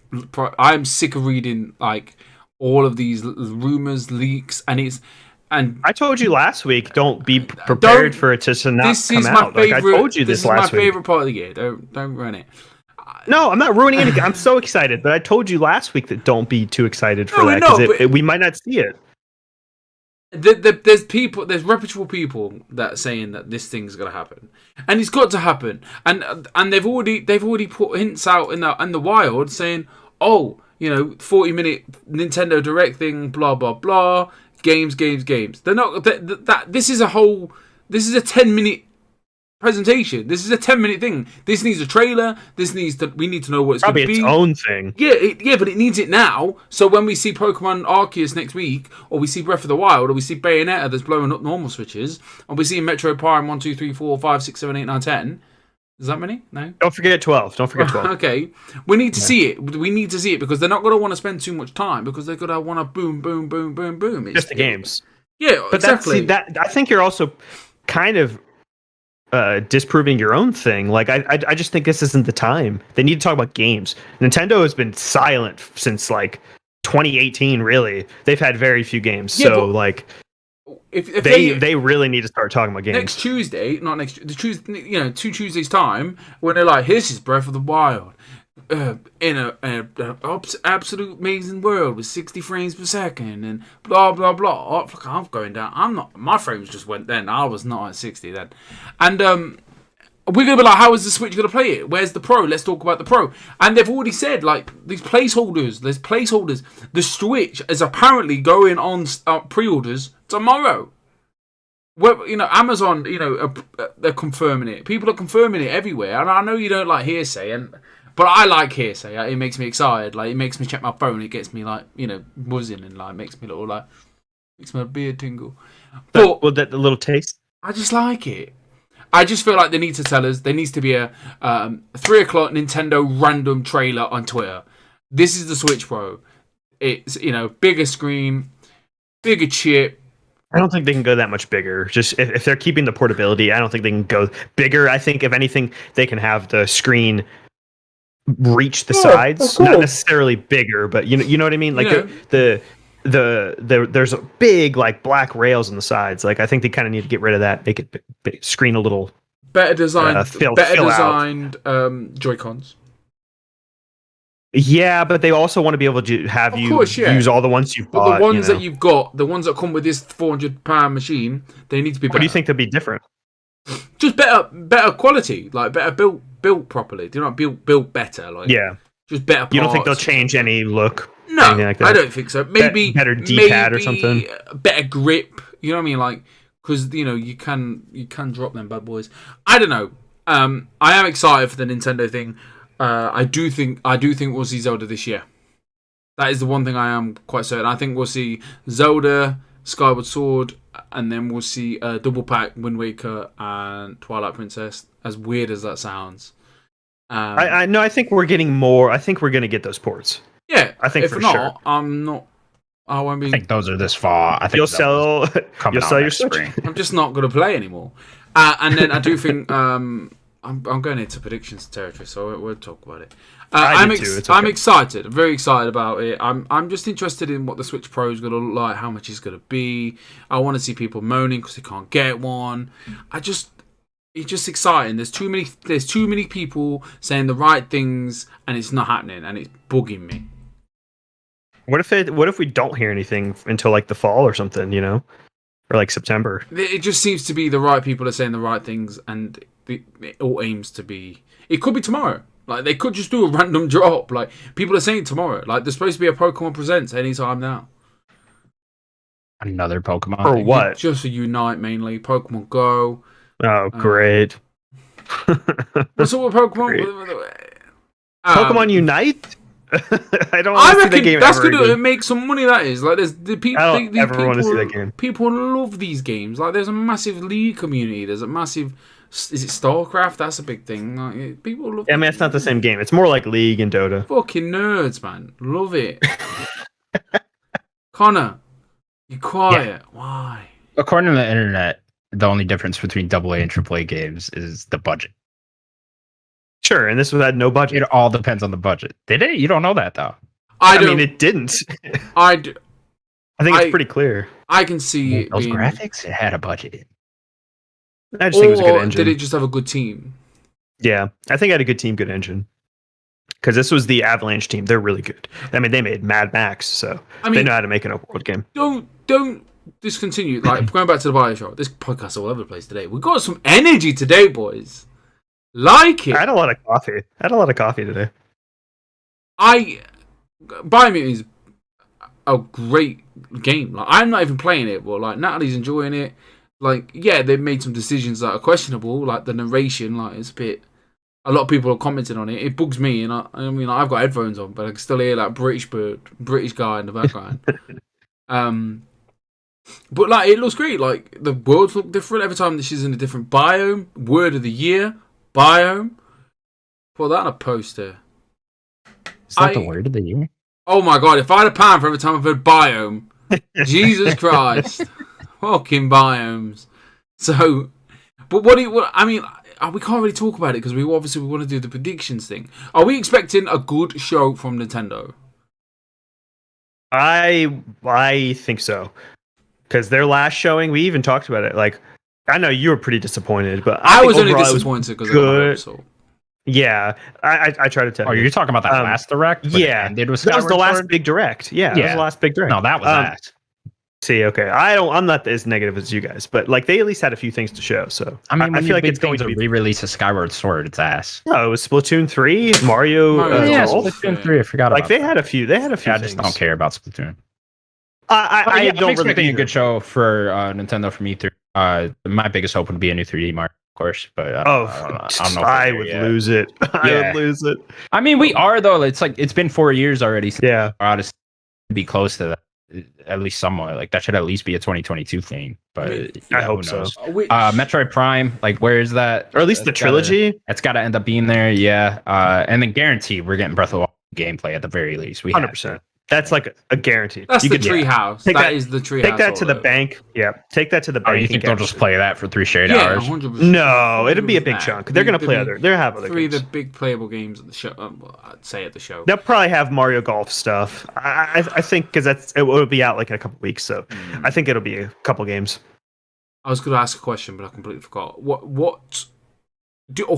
I'm sick of reading like all of these rumors, leaks, and I told you last week, don't be prepared for it to not this come is my out. Like, favorite. I told you this is last my week. favorite part of the year. Don't ruin it. No, I'm not ruining anything. I'm so excited, but I told you last week that don't be too excited for No, that no, because but- we might not see it. There's reputable people that are saying that this thing's gonna happen, and it's got to happen, and they've already put hints out in the wild saying, 40-minute Nintendo Direct thing, blah blah blah, games. They're not that. This is a 10-minute presentation. This is a 10-minute thing. This needs a trailer. We need to know what it's going Probably to its be. own thing. Yeah, but it needs it now. So when we see Pokemon Arceus next week, or we see Breath of the Wild, or we see Bayonetta that's blowing up normal switches, or we see Metroid Prime 1, 2, 3, 4, 5, 6, 7, 8, 9, 10. Is that many? No. Don't forget 12. Don't forget 12. Okay, we need to see it. We need to see it because they're not going to want to spend too much time because they're going to want to boom. It's Just the games. Yeah, But exactly. that I think you're also kind of disproving your own thing. Like I just think this isn't the time. They need to talk about games. Nintendo has been silent since like 2018. Really, they've had very few games. Yeah, So but like if they really need to start talking about games. next Tuesday, not next the Tuesday, 2 Tuesdays time, when they're like, "This is Breath of the Wild, in an absolute amazing world with 60 frames per second and blah blah blah." Oh, I'm going down. I'm not. My frames just went then. I was not at 60 then, and we're gonna be like, "How is the Switch gonna play it? Where's the Pro? Let's talk about the Pro." And they've already said like these placeholders. There's placeholders. The Switch is apparently going on pre-orders tomorrow. Well, Amazon, they're confirming it. People are confirming it everywhere, and I know you don't like hearsay, but I like hearsay. It makes me excited. Like, it makes me check my phone. It gets me like, buzzing, and like makes me makes my beard tingle. But Well, that the little taste. I just like it. I just feel like they need to tell us. There needs to be a 3 o'clock Nintendo random trailer on Twitter. This is the Switch Pro. It's bigger screen, bigger chip. I don't think they can go that much bigger. Just if they're keeping the portability, I don't think they can go bigger. I think if anything, they can have the screen reach the sides, not necessarily bigger, but you know what I mean. Like Yeah. there's a big like black rails on the sides. Like I think they kind of need to get rid of that, make it screen a little Better designed, fill out. Joy-Cons. Yeah, but they also want to be able to have Of you course, yeah. use all the ones you've But bought. the ones you know? that you've got, the ones that come with this £400 machine, they need to be better. What do you think they'd be different? Just better quality, like better built properly. They're not built better, like Yeah, just better parts. you don't think they'll change any look? No, anything like that? I don't think so. Maybe better D-pad or maybe something? better grip. You know what I mean? Like, because you can drop them bad boys. I don't know. I am excited for the Nintendo thing. I do think we'll see Zelda this year. That is the one thing I am quite certain. I think we'll see Zelda, Skyward Sword, and then we'll see a double pack Wind Waker and Twilight Princess. As weird as that sounds, I know. I think we're getting more. I think we're going to get those ports. Yeah, I think if for not, sure. I'm not. I won't be. I think those are this fall. I think You'll sell your next Switch. spring. I'm just not going to play anymore. And then I do think I'm going into predictions territory, so we'll talk about it. I'm excited. I'm very excited about it. I'm just interested in what the Switch Pro is going to look like, how much it's going to be. I want to see people moaning because they can't get one. It's just exciting. There's too many people saying the right things, and it's not happening, and it's bugging me. What if we don't hear anything until like the fall or something, or like September? It just seems to be the right people are saying the right things, and it all aims to be. It could be tomorrow. Like they could just do a random drop. Like people are saying tomorrow. Like there's supposed to be a Pokemon Presents anytime now. Another Pokemon. Or what? Just a Unite mainly. Pokemon Go. Oh, great. What's up with Pokemon? Pokemon Unite? I don't I want to see reckon that game that's ever going to again. make some money. That is like there's the people. I don't ever want to see that game. People love these games. Like there's a massive League community. There's a massive. Is it StarCraft? That's a big thing. Like, people love. I mean, it's not the same game. It's more like League and Dota. Fucking nerds, man. Love it. Connor, you quiet. Yeah. Why? According to the internet, the only difference between AA and AAA games is the budget. Sure, and this had no budget. It all depends on the budget. Did it? You don't know that though. I mean, it didn't. I think it's pretty clear. I can see those graphics. It had a budget. I just think it was a good engine. Did it just have a good team? Yeah, I think it had a good team, good engine. Because this was the Avalanche team. They're really good. I mean, they made Mad Max, so they know how to make an open world game. Don't discontinue. Like going back to the BioShock. This podcast all over the place today. We've got some energy today, boys. Like it. I had a lot of coffee today. Biomutant is a great game. Like I'm not even playing it, but like Natalie's enjoying it. Like, yeah, they've made some decisions that are questionable, like the narration, like it's a bit. A lot of people are commenting on it. It bugs me, and I mean, I've got headphones on, but I can still hear like British guy in the background. But like, it looks great. Like the worlds look different every time she's in a different biome. Word of the year, biome. Put that on a poster. Is that the word of the year? Oh my god! If I had a pound for every time I've heard biome, Jesus Christ. Fucking biomes. So, but I mean, we can't really talk about it because we want to do the predictions thing. Are we expecting a good show from Nintendo? I think so. Because their last showing, we even talked about it. Like, I know you were pretty disappointed, but I was only disappointed because good. Yeah, I try to tell you. You're talking about that last direct? Yeah, that was the last big direct. Yeah, that was the last big direct. No, that was that. See, okay, I'm not as negative as you guys, but like they at least had a few things to show. So I mean, I feel like it's going to be re-release of Skyward Sword. It's ass. No, it was Splatoon 3, Mario. Splatoon 3. I forgot about. Like they had a few. They had a few. I just don't care about Splatoon. I'm expecting a good show for Nintendo from E3. My biggest hope would be a new 3D Mario, of course, but I don't know. I would lose it. I would lose it. I mean, we are though. It's like it's been 4 years already. Yeah, to be close to that. At least somewhat. Like that should at least be a 2022 thing. But I hope so. Metroid Prime, like where is that? Or at least the trilogy. It's got to end up being there. Yeah. And then guaranteed we're getting Breath of the Wild gameplay at the very least. 100%. That's like a guarantee. That's the treehouse. That is the treehouse. Take that to the bank. Yeah. Take that to the bank. You think they'll just play that for 3 straight hours? 100%. No, it'll be a big chunk. They're going to play they'll have other 3 games. of the big playable games at the show. I'd say at the show. They'll probably have Mario Golf stuff. I think because it will be out like in a couple weeks. So I think it'll be a couple games. I was going to ask a question, but I completely forgot.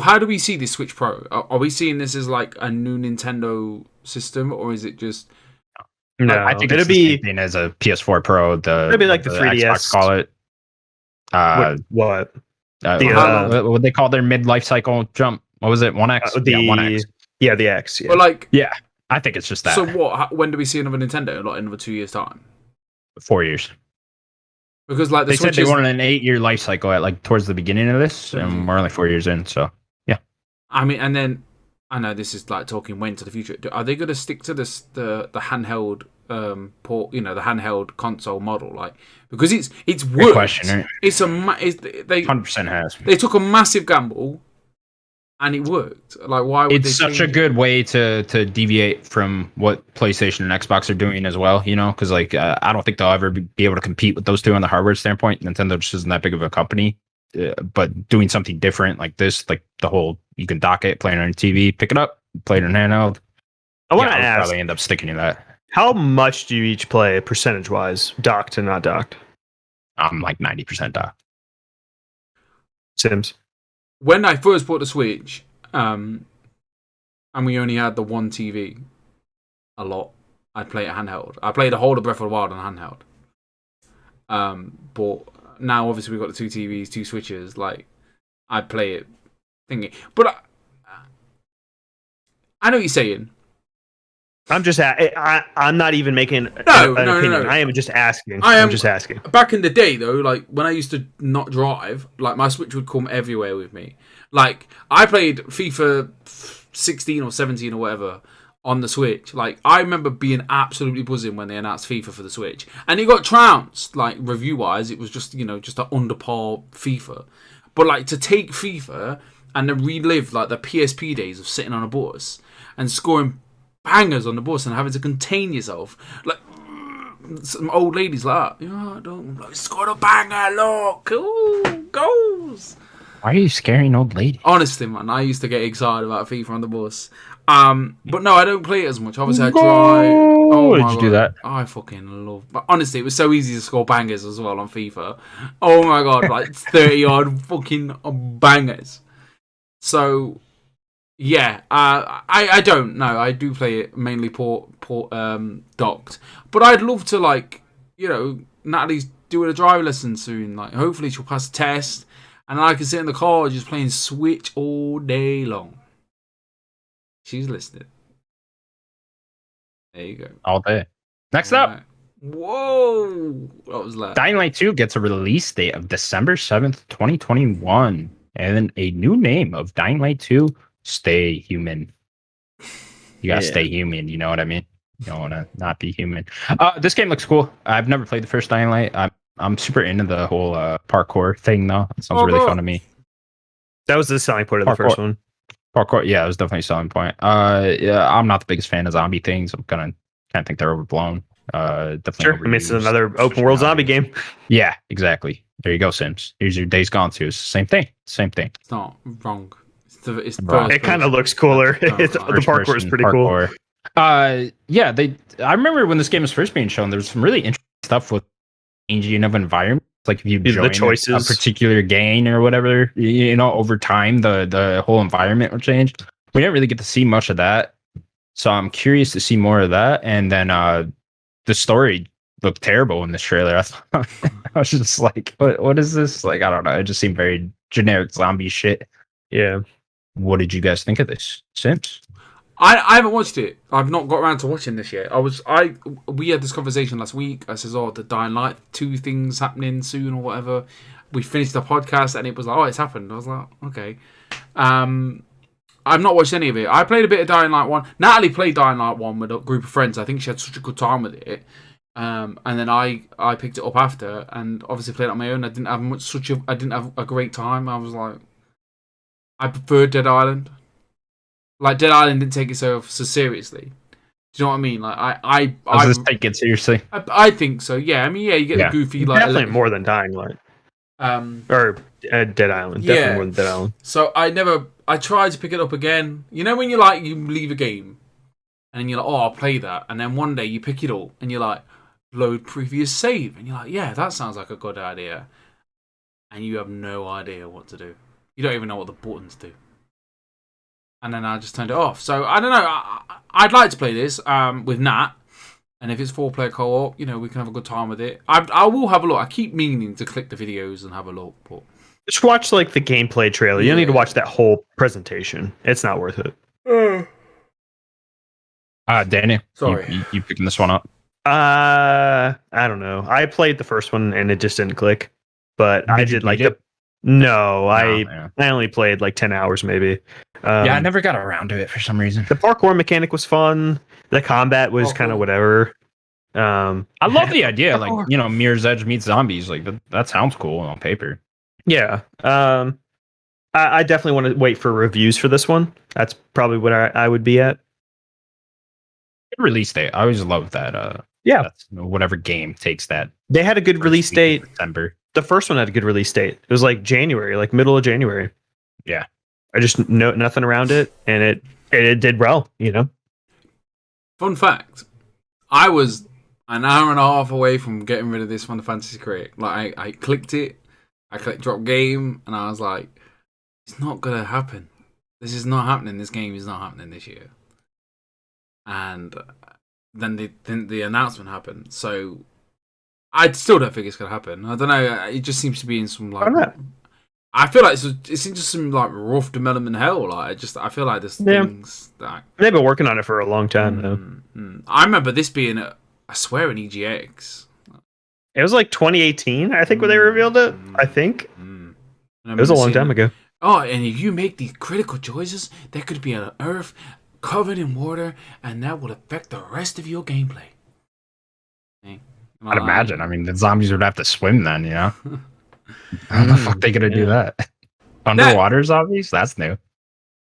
How do we see this Switch Pro? Are we seeing this as like a new Nintendo system, or is it just? No, I think it'll be as a PS4 Pro. It'll be like the 3DS. Xbox call it. What? What would they call their mid-life cycle jump? What was it? 1X? 1X. Yeah, the X. Yeah. But I think it's just that. So what? When do we see another Nintendo? Like in another 2 years' time? 4 years. Because like they said they wanted an 8-year life cycle at like towards the beginning of this, and we're only 4 years in. So yeah. I mean, and then. I know this is like talking way into the future. Are they going to stick to this the handheld port? You know, the handheld console model, like because it's worked. Good question. Right? They 100% has. They took a massive gamble, and it worked. Like, why would It's such a good way to deviate from what PlayStation and Xbox are doing as well, you know, because like I don't think they'll ever be able to compete with those two on the hardware standpoint. Nintendo just isn't that big of a company, but doing something different like this, like the whole you can dock it, play it on your TV, pick it up, play it on handheld. I want to I'll ask, probably end up sticking to that. how much do you each play percentage wise, docked and not docked? I'm like 90% docked. Sims. When I first bought the Switch, and we only had the one TV, a lot, I'd play it handheld. I played the whole of Breath of the Wild on handheld. But now obviously we've got the two TVs, two Switches. Like, I'd play it thingy. But I know what you're saying. I'm just I'm not even making an opinion. No. I am just asking. I'm just asking. Back in the day, though, like when I used to not drive, like my Switch would come everywhere with me. Like I played FIFA 16 or 17 or whatever on the Switch. Like I remember being absolutely buzzing when they announced FIFA for the Switch, and it got trounced. Like review wise, it was just just an under par FIFA. But like to take FIFA and then relive like the PSP days of sitting on a bus and scoring bangers on the bus and having to contain yourself, like some old ladies like that. I don't like scored a banger. Look, ooh, goals. Why are you scaring old ladies? Honestly, man, I used to get excited about FIFA on the bus. But no, I don't play it as much. Obviously, I try. Oh Did my you God. do that? I fucking love. But honestly, it was so easy to score bangers as well on FIFA. Oh my God, like 30 odd fucking bangers. So. Yeah, I don't know. I do play it mainly docked, but I'd love to Natalie's doing a driving lesson soon. Like, hopefully she'll pass the test, and I can sit in the car just playing Switch all day long. She's listening. There you go. All day. Next up. Whoa! What was that? Dying Light 2 gets a release date of December 7th, 2021, and then a new name of Dying Light 2. Stay human. You gotta stay human. You know what I mean? You don't want to not be human. This game looks cool. I've never played the first Dying Light. I'm super into the whole parkour thing though. It sounds really fun to me. That was the selling point of the first one. Parkour, yeah, it was definitely a selling point. Yeah, I'm not the biggest fan of zombie things. I'm kind of think they're overblown. Definitely. Sure. I mean, it's another open world zombie game. Yeah, exactly. There you go, Sims. Here's your Days Gone 2. It's the same thing. It's not wrong. It kind of looks cooler. The parkour is pretty cool. Yeah, I remember when this game was first being shown, there was some really interesting stuff with changing of environments. Like if you join the choices, a particular gang or whatever, over time the whole environment will change. We didn't really get to see much of that, so I'm curious to see more of that. And then the story looked terrible in this trailer. I was just like, what is this? Like, I don't know. It just seemed very generic zombie shit. Yeah. What did you guys think of this, Sims? I haven't watched it. I've not got around to watching this yet. We had this conversation last week. I says, the Dying Light 2 things happening soon or whatever. We finished the podcast and it was like, it's happened. I was like, okay. I've not watched any of it. I played a bit of Dying Light 1. Natalie played Dying Light 1 with a group of friends. I think she had such a good time with it. And then I picked it up after and obviously played it on my own. I didn't have a great time. I was like, I prefer Dead Island. Like Dead Island didn't take itself so seriously. Do you know what I mean? Like I does this take it seriously? I think so. Yeah. I mean, yeah, you get the goofy like definitely more than Dying Light. Or Dead Island. Definitely more than Dead Island. So I tried to pick it up again. You know when you leave a game and you're like, I'll play that, and then one day you pick it up and you're like, load previous save, and you're like, yeah, that sounds like a good idea, and you have no idea what to do. You don't even know what the buttons do. And then I just turned it off. So, I don't know. I'd like to play this with Nat. And if it's 4-player co-op, we can have a good time with it. I will have a look. I keep meaning to click the videos and have a look. But just watch, the gameplay trailer. You don't need to watch that whole presentation. It's not worth it. Danny, sorry. You picking this one up? I don't know. I played the first one, and it just didn't click. But I did like it? No, I only played 10 hours maybe. I never got around to it for some reason. The parkour mechanic was fun. The combat was kind of whatever. I love the idea, Mirror's Edge meets zombies. That sounds cool on paper. Yeah. I definitely want to wait for reviews for this one. That's probably what I would be at. Good release date. I always love that. Yeah. That's, whatever game takes that. They had a good release date. December. The first one had a good release date. It was like January, like middle of January. Yeah. I just know nothing around it, and it did well, you know. Fun fact: I was an hour and a half away from getting rid of this Final Fantasy crate. Like I clicked it, I clicked drop game, and I was like, "It's not gonna happen. This is not happening. This game is not happening this year." And then the announcement happened. So I still don't think it's gonna happen. I don't know. It just seems to be in some like. I feel like it's in just some like rough development hell. Like I feel like there's things that they've been working on it for a long time though. I remember this being I swear an EGX. It was like 2018, I think, when they revealed it. I think it was a long time ago. Oh, and if you make these critical choices, there could be an Earth covered in water, and that will affect the rest of your gameplay. I'd imagine. I mean, the zombies would have to swim then, you know? How the fuck they gonna do that? Underwater zombies? That's new.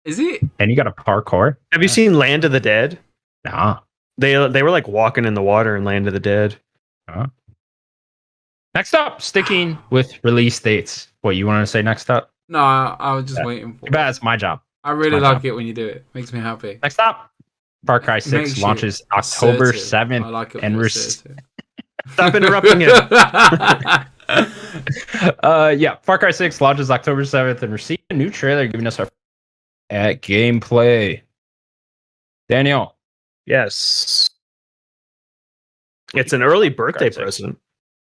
Is it? And you got a parkour? Have you seen Land of the Dead? Nah. They were like walking in the water in Land of the Dead. Next up, sticking with release dates. What you want to say next up? No, I was just waiting for. But it's my job. I really like it when you do it. Makes me happy. Next up, Far Cry 6 launches October 7th. I like it and Stop interrupting him. Far Cry 6 launches October 7th and received a new trailer giving us our at gameplay. Daniel. Yes. It's an early birthday present.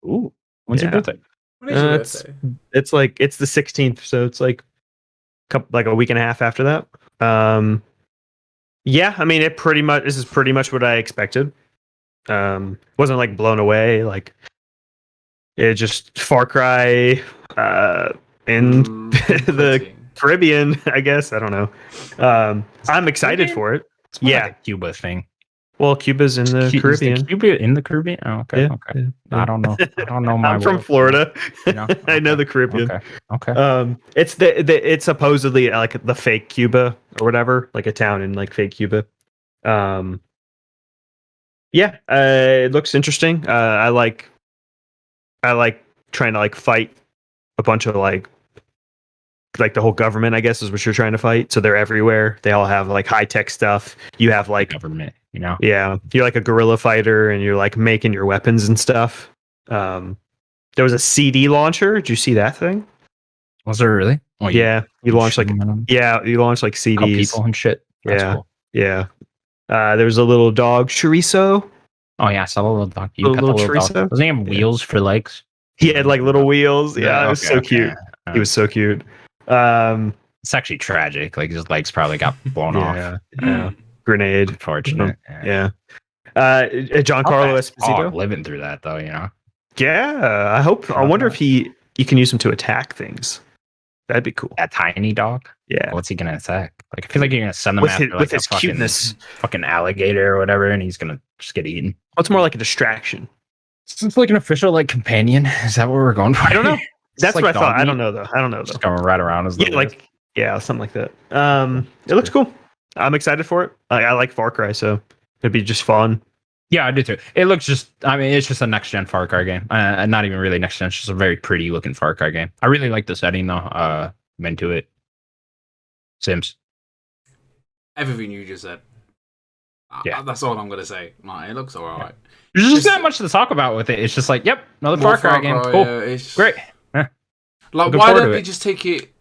Ooh. When's your birthday? When is your birthday? It's the 16th, so it's like a week and a half after that. Yeah, I mean this is pretty much what I expected. Wasn't like blown away, like it just Far Cry in the Caribbean, I guess. I don't know. I'm excited for it. It's more like a Cuba thing. Well, Cuba's in the Caribbean. Cuba in the Caribbean? Oh, okay. Yeah, okay. Yeah. I don't know. I don't know my I'm from world. Florida. You know? I know the Caribbean. Okay. It's it's supposedly like the fake Cuba or whatever, like a town in like fake Cuba. It looks interesting. I like trying to like fight a bunch of like the whole government, I guess, is what you're trying to fight. So they're everywhere. They all have like high tech stuff. You have like government, you know? Yeah. You're like a guerrilla fighter and you're like making your weapons and stuff. There was a CD launcher. Did you see that thing? Was there really? Oh, yeah. You launched like CDs. People and shit. That's cool. Yeah. There was a little dog, Chorizo. Oh yeah, I saw the little dog. You Little got the little Chorizo? dog. Doesn't he have wheels for legs? He had like little wheels. Yeah, it was so okay. cute. He was so cute. It's actually tragic. Like his legs probably got blown off. Yeah. Grenade. Unfortunate. Yeah. Giancarlo Esposito living through that though, you know. Yeah, I wonder if you can use him to attack things. That'd be cool. That tiny dog. Yeah. What's he gonna attack? Like I feel like you're gonna send them with after his, like with a his cuteness, fucking alligator or whatever, and he's gonna just get eaten. Oh, it's more like a distraction. It's like an official like companion. Is that what we're going for? I don't know. That's like what I thought. dog I don't know though. Just going right around as something like that. It looks cool. I'm excited for it. I like Far Cry, so it'd be just fun. Yeah, I do too. It looks it's just a next gen Far Cry game. Not even really next gen. It's just a very pretty looking Far Cry game. I really like the setting though. I'm into it. Sims. Everything you just said. Yeah, that's all I'm gonna say. It looks alright. There's just not much to talk about with it. It's just like, yep, another Far Cry game. Cool. Yeah, great. Like, why don't they just take it?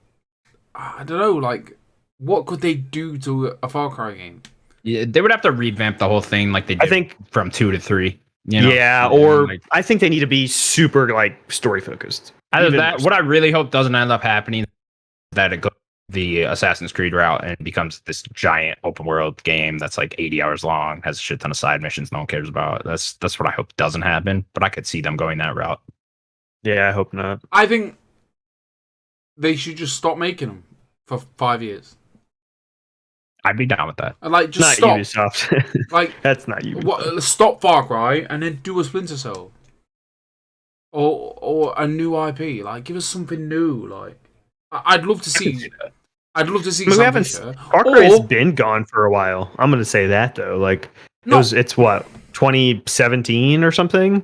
I don't know. Like, what could they do to a Far Cry game? Yeah, they would have to revamp the whole thing, like they did. I think from 2 to 3. You know? Yeah, or like, I think they need to be super like story focused. Either that, what I really hope doesn't end up happening, that it goes the Assassin's Creed route and becomes this giant open world game that's like 80 hours long, has a shit ton of side missions no one cares about. That's what I hope doesn't happen, but I could see them going that route. Yeah, I hope not. I think they should just stop making them for 5 years. I'd be down with that. Like, just not stop. Ubisoft. Like, that's not Ubisoft. Stop Far Cry and then do a Splinter Cell. Or a new IP. Like, give us something new. Like, I'd love to see. I'd love to see. We haven't. Far Cry's been gone for a while. I'm gonna say that though. Like it's what 2017 or something.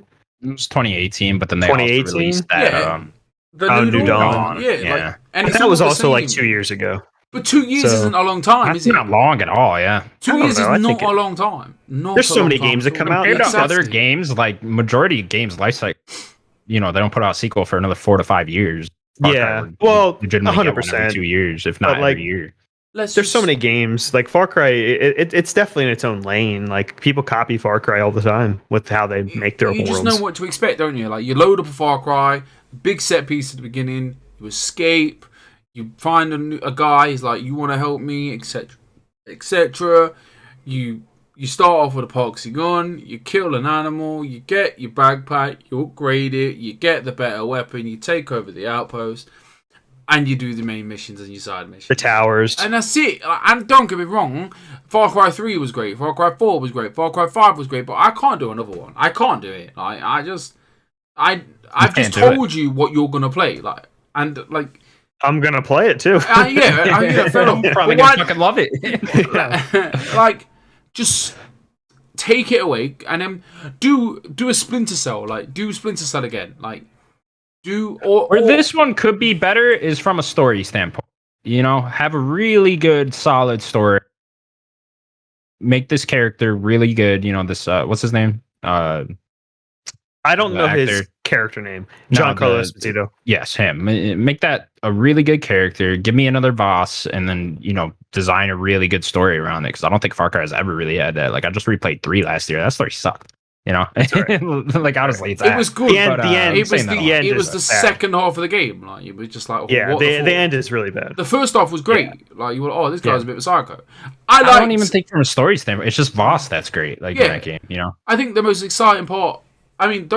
It was 2018, but then they also released that. New Dawn. Yeah. And that was also like 2 years ago. But 2 years isn't a long time, is it? Not long at all, yeah. 2 years is not a long time. There's so many games that come out. Compared to other games, like majority of games, life cycle, they don't put out a sequel for another 4 to 5 years. Yeah, well, 100%. 2 years, if not every year. There's so many games. Like Far Cry, it's definitely in its own lane. Like people copy Far Cry all the time with how they make their worlds. You just know what to expect, don't you? Like you load up a Far Cry, big set piece at the beginning, you escape. You find a guy, he's like, you want to help me, etc., etc. You start off with a epoxy gun, you kill an animal, you get your backpack, you upgrade it, you get the better weapon, you take over the outpost, and you do the main missions and your side missions. The towers. And that's it. And don't get me wrong, Far Cry 3 was great, Far Cry 4 was great, Far Cry 5 was great, but I can't do another one. I can't do it. I've just told you what you're going to play. I'm gonna play it too. Fair enough. I'm probably gonna fucking love it. Just take it away and then do a Splinter Cell. Do Splinter Cell again. Where this one could be better is from a story standpoint. Have a really good, solid story. Make this character really good. This what's his name? I don't know his character name. Giancarlo Esposito. Yes, him. Make that a really good character. Give me another boss, and then design a really good story around it. Because I don't think Far Cry has ever really had that. Like I just replayed 3 last year. That story sucked. Like honestly, it was good. The end. It was the second half of the game. Like it was just like the end is really bad. The first half was great. Yeah. Like you were, this guy's a bit of a psycho. I don't even think from a story standpoint. It's just Voss that's great. Like in that game. I think the most exciting part. I mean,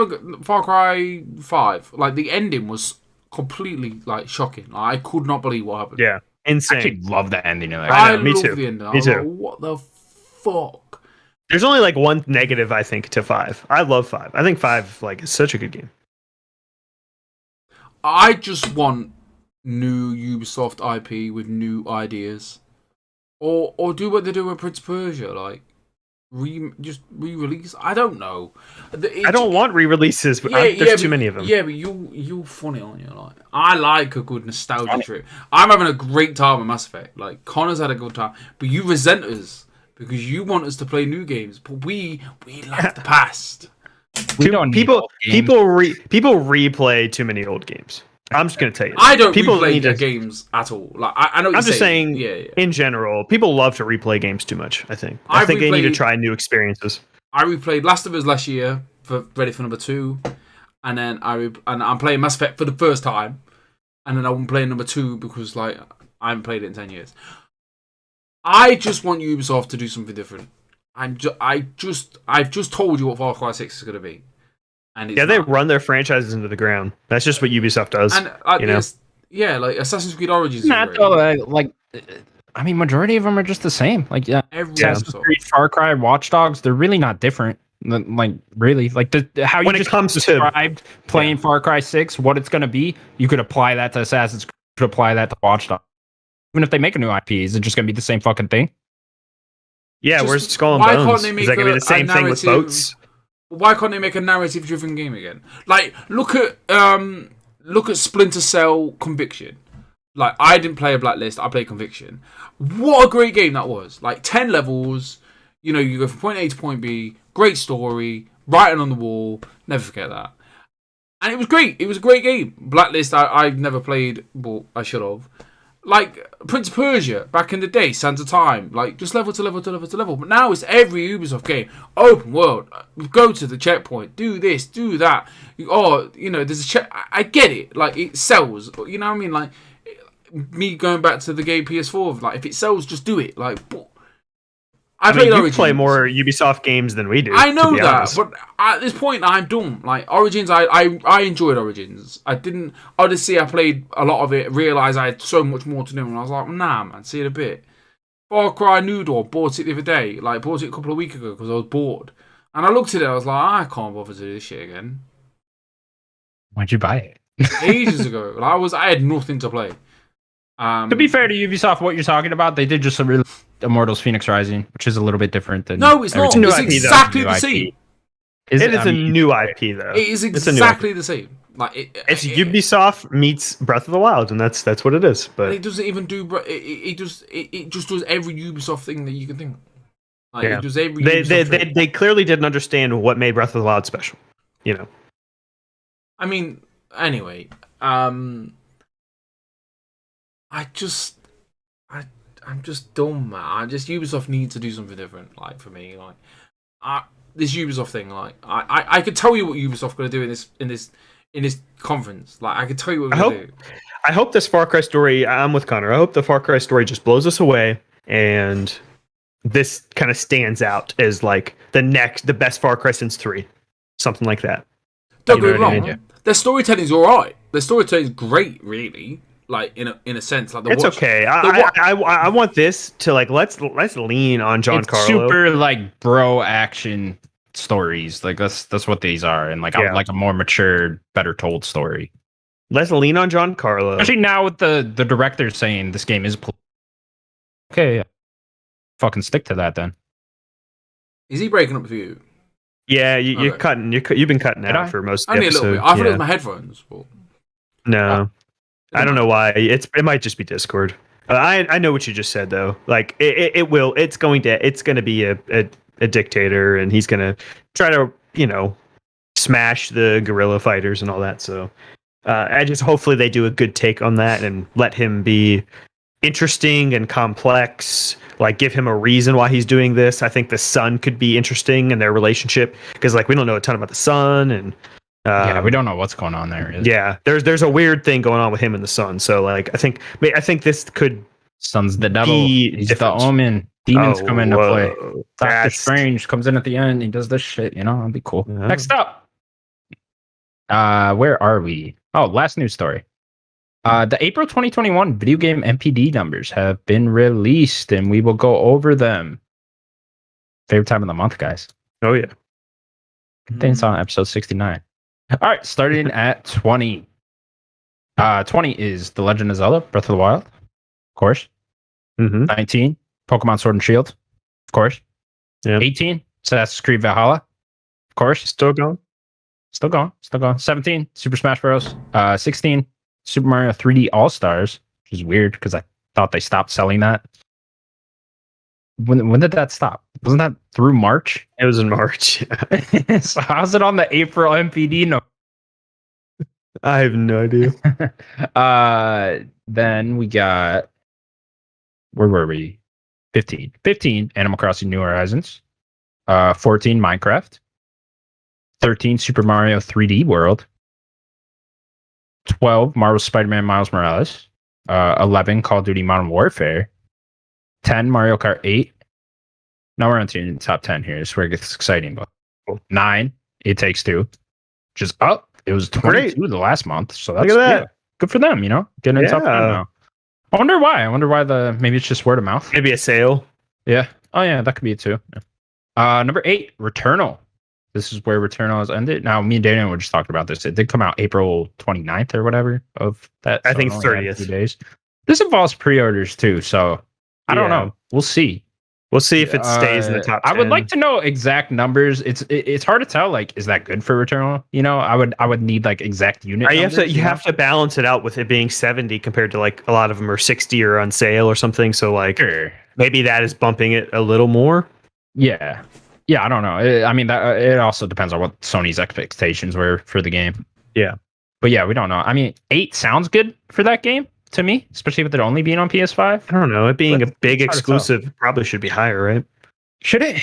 Far Cry 5, the ending was completely, shocking. I could not believe what happened. Yeah, insane. I actually love the ending of that. I love the ending. Me too. Like, what the fuck? There's only, one negative, I think, to 5. I love 5. I think 5, is such a good game. I just want new Ubisoft IP with new ideas. Or do what they do with Prince of Persia, just re-release. I don't know. I don't want re-releases, but there's too many of them. Yeah, but you're funny, aren't you? I like a good nostalgia trip. I'm having a great time with Mass Effect. Connor's had a good time, but you resent us because you want us to play new games. But we like the past. People replay too many old games. I'm just gonna tell you. I don't replay their games at all. I know. I'm just saying. In general, people love to replay games too much. I think they need to try new experiences. I replayed Last of Us last year ready for number 2, and then I'm playing Mass Effect for the first time, and then I'm playing number 2 because I haven't played it in 10 years. I just want Ubisoft to do something different. I've just told you what Far Cry 6 is going to be. And they run their franchises into the ground. That's just what Ubisoft does. And Assassin's Creed Origins. Majority of them are just the same. Assassin's Creed, Far Cry, Watch Dogs. They're really not different. How you when it comes described playing Far Cry 6, what it's going to be, you could apply that to Assassin's Creed. You could apply that to Watch Dogs. Even if they make a new IP, is it just going to be the same fucking thing? Yeah, where's Skull and Bones? Is that going to be the same thing with boats? Why can't they make a narrative-driven game again? Look at Splinter Cell Conviction. I didn't play a Blacklist. I played Conviction. What a great game that was! 10 levels. You go from point A to point B. Great story. Writing on the wall. Never forget that. And it was great. It was a great game. Blacklist. I've never played, but I should have. Prince of Persia back in the day, Sands of Time, just level to level to level to level. But now it's every Ubisoft game, open world. Go to the checkpoint, do this, do that. There's a check. I get it. It sells. You know what I mean? Me going back to the game PS4. If it sells, just do it. I played Origins. You play more Ubisoft games than we do. I know that, honest. But at this point, I'm done. Origins, I enjoyed Origins. I didn't. Odyssey, I played a lot of it, realised I had so much more to do, and I was like, nah, man, see it a bit. Far Cry New Dawn, bought it the other day. Bought it a couple of weeks ago because I was bored. And I looked at it, I was like, I can't bother to do this shit again. Why'd you buy it? Ages ago. I had nothing to play. To be fair to Ubisoft, what you're talking about, they did just release Immortals Phoenix Rising, which is a little bit different than. No, it's not. new It's IP, though. exactly New the IP. same. It is a new IP though. It is It's a new IP. exactly the same. Like It's Ubisoft meets Breath of the Wild, and that's what it is. and But it doesn't even do. It just does every Ubisoft thing that you can think of. Like, yeah, it does every they clearly didn't understand what made Breath of the Wild special. You know. I mean, anyway, I'm just dumb, man. Ubisoft needs to do something different. Like for me, like this Ubisoft thing. Like I could tell you what Ubisoft gonna do in this conference. Like I could tell you what we're gonna do. I hope this Far Cry story. I'm with Connor. I hope the Far Cry story just blows us away, and this kind of stands out as like the best Far Cry since 3, something like that. Don't get me wrong. Their storytelling is alright. Their storytelling is great, really. Like in a sense, like It's okay. I want this to like let's lean on Giancarlo. Super like bro action stories. Like that's what these are, and like I would like a more mature, better told story. Let's lean on Giancarlo. Especially now with the director saying this game is okay. Yeah. Fucking stick to that then. Is he breaking up for you? Yeah, you're cutting. You've been cutting out for most of the episode. Only a little bit. I thought it was my headphones. But... No, I don't know why. It might just be Discord. I know what you just said though. Like it will. It's going to be a dictator, and he's going to try to smash the guerrilla fighters and all that. So I just hopefully they do a good take on that and let him be interesting and complex, like give him a reason why he's doing this. I think the son could be interesting in their relationship because like we don't know a ton about the son, and we don't know what's going on there. Yeah, there's a weird thing going on with him and the son. So like I think this could son's the devil. He's the omen. Demons come into play. Doctor Strange comes in at the end. He does this shit. It'd be cool. Yeah. Next up, where are we? Oh, last news story. The April 2021 video game MPD numbers have been released, and we will go over them. Favorite time of the month, guys. Oh, yeah. Contains on episode 69. All right, starting at 20. 20 is The Legend of Zelda, Breath of the Wild, of course. 19, Pokemon Sword and Shield, of course. Yeah. 18, Assassin's Creed Valhalla, of course. Still going. 17, Super Smash Bros. 16, Super Mario 3D All-Stars, which is weird because I thought they stopped selling that. When did that stop? Wasn't that through March? It was in March. So how's it on the April MPD note? I have no idea. Then we got, where were we? 15, Animal Crossing New Horizons. 14, Minecraft. 13, Super Mario 3D World. 12, Marvel Spider-Man Miles Morales. 11, Call of Duty Modern Warfare. 10, Mario Kart 8. Now we're on to the top 10 here. This is where it gets exciting. But 9, It Takes Two. Which is up. It was 22 the last month. So that's good for them, Getting in top 10 now. I wonder why. Maybe it's just word of mouth. Maybe a sale. Yeah. Oh, yeah, that could be it too. Yeah. Number 8, Returnal. This is where Returnal has ended. Now, me and Daniel were just talking about this. It did come out April 29th or whatever of that. I think 30th. 2 days. This involves pre-orders too, so I don't know. We'll see. We'll see if it stays in the top 10. I would like to know exact numbers. It's hard to tell. Like, is that good for Returnal? I would need like exact unit numbers. You have to balance it out with it being 70 compared to like a lot of them are 60 or on sale or something. So like maybe that is bumping it a little more. Yeah. Yeah, I don't know. It also depends on what Sony's expectations were for the game. Yeah. But yeah, we don't know. 8 sounds good for that game to me, especially with it only being on PS5. I don't know. It being a big exclusive probably should be higher, right? Should it?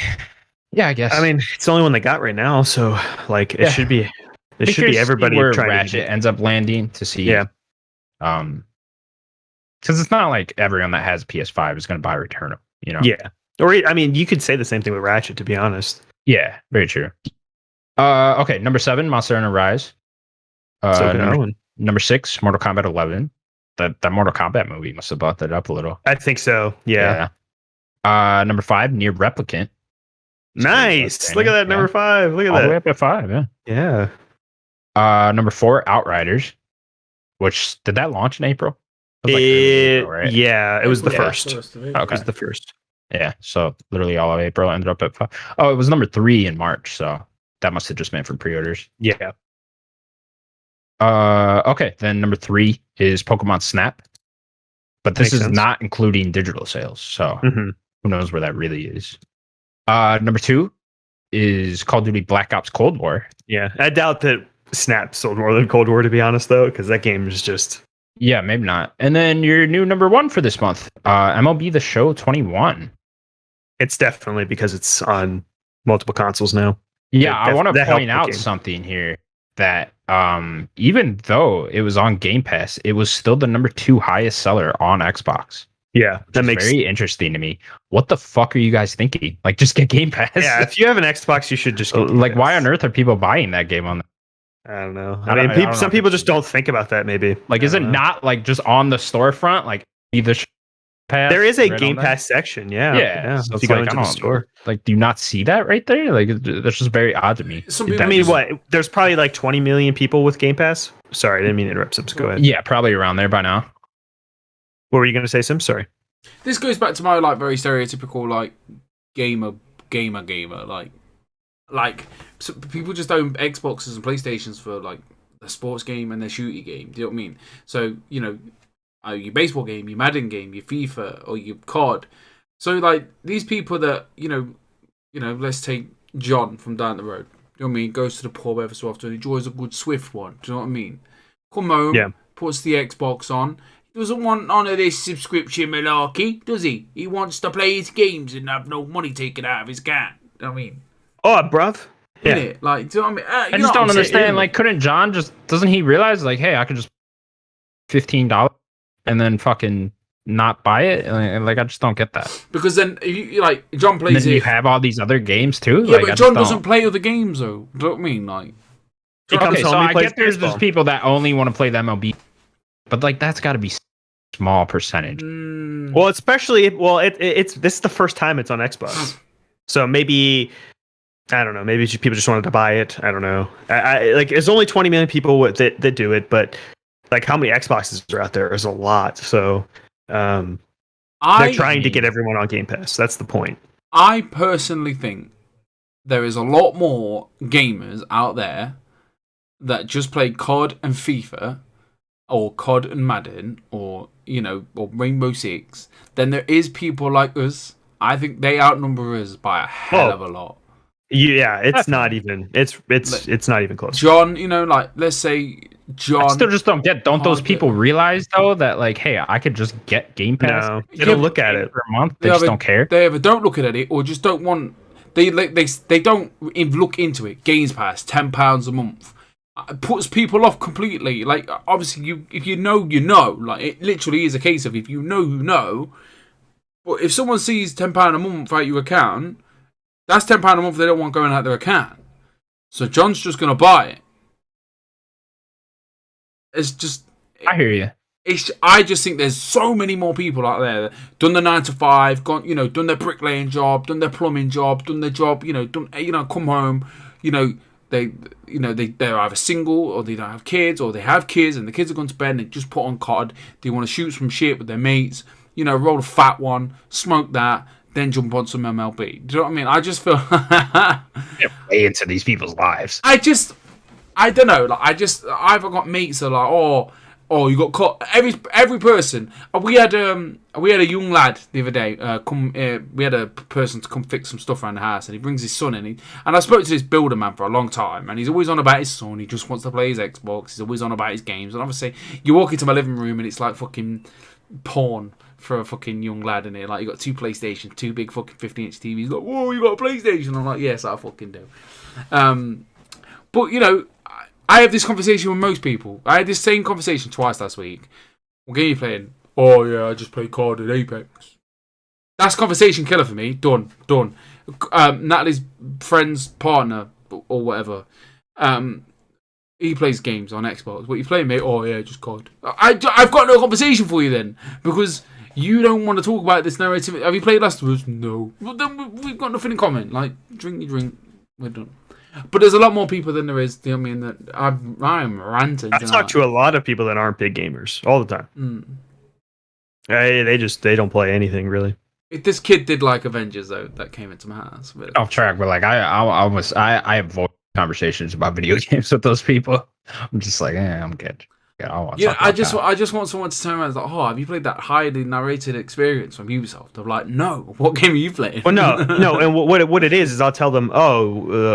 Yeah, I guess. It's the only one they got right now, so like it should be. It should be everybody where trying Ratchet ends up landing to see. Yeah. Because it's not like everyone that has PS5 is going to buy Returnal. Yeah. Or you could say the same thing with Ratchet, to be honest. Yeah, very true. Okay, number 7, Monster Hunter Rise. Number 6, Mortal Kombat 11. That Mortal Kombat movie must have brought that up a little. I think so. Yeah. Number 5, Nier Replicant. Nice. Look at that. Number 5. Look at that. All the way up at 5. Yeah. Yeah. Number 4, Outriders. Which did that launch in April? It was like early April, right? Yeah, it was the Yeah, first. first of it. Okay. It was the first. Yeah, so literally all of April ended up at 5. Oh, it was number 3 in March, so that must have just been for pre-orders. Yeah. Okay, then number 3 is Pokemon Snap, but this Makes is sense. not including digital sales, so Mhm. who knows where that really is. Number 2 is Call of Duty Black Ops Cold War. Yeah, I doubt that Snap sold more than Cold War, to be honest, though, because that game is just. Yeah, maybe not. And then your new number 1 for this month, MLB The Show 21. It's definitely because it's on multiple consoles now. Yeah, I want to that helped point the out game. something here that even though it was on Game Pass, it was still the number 2 highest seller on Xbox. Yeah, that makes very interesting to me. What the fuck are you guys thinking? Like, just get Game Pass. Yeah, if you have an Xbox, you should just get Game like, Pass. why on earth are people buying that game on? I don't know. I don't know Some if people it's- just don't think about that. Maybe Like, is it not like just on the storefront? Like, either pass. There is a right Game on there? Pass section. Yeah, Yeah, so if it's you go like, into I the don't- store. Like, do you not see that right there? Like, that's just very odd to me. Some people I mean, just- what? There's probably like 20 million people with Game Pass. Sorry, I didn't mean to interrupt. Sims, go ahead. Yeah, probably around there by now. What were you going to say, Sims? Sorry. This goes back to my like very stereotypical like gamer. Like so people just own Xboxes and PlayStations for like a sports game and their shooty game. Do you know what I mean? So your baseball game, your Madden game, your FIFA or your COD. So like these people that let's take John from down the road. Do you know what I mean? Goes to the pub every so often, enjoys a good Swift one. Do you know what I mean? Come home, puts the Xbox on. He doesn't want none of this subscription malarkey, does he? He wants to play his games and have no money taken out of his account. Do you know what I mean? Oh, bruv. Yeah. Innit? Like, do you know what I mean? I just don't understand. Like, couldn't John doesn't he realize, like, hey, I could just $15 and then fucking not buy it? Like, I just don't get that. Because then, you like, John And plays then it. you have all these other games too. Yeah, like, but I John just doesn't don't. play other games, though. Do you know what I mean? Like, He comes Okay, home, so he I plays get there's baseball. just people that only want to play the MLB, but like that's got to be small percentage. Well, especially it's this is the first time it's on Xbox, so maybe I don't know. Maybe people just wanted to buy it. I don't know. I like there's only 20 million people that do it, but like how many Xboxes are out there is a lot. So they're trying to get everyone on Game Pass. That's the point. I personally think there is a lot more gamers out there that just play COD and FIFA, or COD and Madden, or or Rainbow Six, than there is people like us. I think they outnumber us by a hell of a lot. Yeah, it's not even. It's not even close. John, like let's say John. I still just don't get. Don't those Hard- people realize though that like, hey, I could just get Game Pass? No, they don't look at it. for a month. They just don't care. They either don't look at it or just don't want. They don't even look into it. Games Pass, £10 a month. It puts people off completely. Like obviously, if you know, you know. Like it literally is a case of if you know, you know. But if someone sees £10 a month out your account, that's £10 a month they don't want going out their account. So John's just gonna buy it. It's just. I hear you. I just think there's so many more people out there that done the 9 to 5, gone, done their bricklaying job, done their plumbing job, done their job, come home, they're either single or they don't have kids or they have kids and the kids are gone to bed and they just put on COD. They want to shoot some shit with their mates, roll a fat one, smoke that, then jump on some MLB. Do you know what I mean? I just feel Way into these people's lives. I don't know. Like I've got mates that are like, oh, you got caught. Every person. We had a young lad the other day. We had a person to come fix some stuff around the house, and he brings his son in. And I spoke to this builder man for a long time, and he's always on about his son. He just wants to play his Xbox. He's always on about his games. And obviously, you walk into my living room, and it's like fucking porn for a fucking young lad in here. Like you got 2 PlayStations, 2 big fucking 50-inch TVs. He's like, whoa, you got a PlayStation? I'm like, yes, I fucking do. But I have this conversation with most people. I had this same conversation twice last week. What game are you playing? Oh yeah, I just play COD and Apex. That's conversation killer for me. Done. Natalie's friend's partner or whatever. He plays games on Xbox. What you playing, mate? Oh yeah, just COD. I've got no conversation for you then because you don't want to talk about this narrative. Have you played Last of Us? No. Well, then we've got nothing in common. Like drink your drink. We're done. But there's a lot more people than there is. You know what I mean? That I'm ranting. I talk to a lot of people that aren't big gamers all the time. They don't play anything really. This kid did like Avengers though. That came into my house. Really. Off track, but like I avoid conversations about video games with those people. I'm just like, I'm good. Yeah, I just want someone to turn around and like, oh, have you played that highly narrated experience from Ubisoft? I'm like, no. What game are you playing? Well, no. And what it is I'll tell them,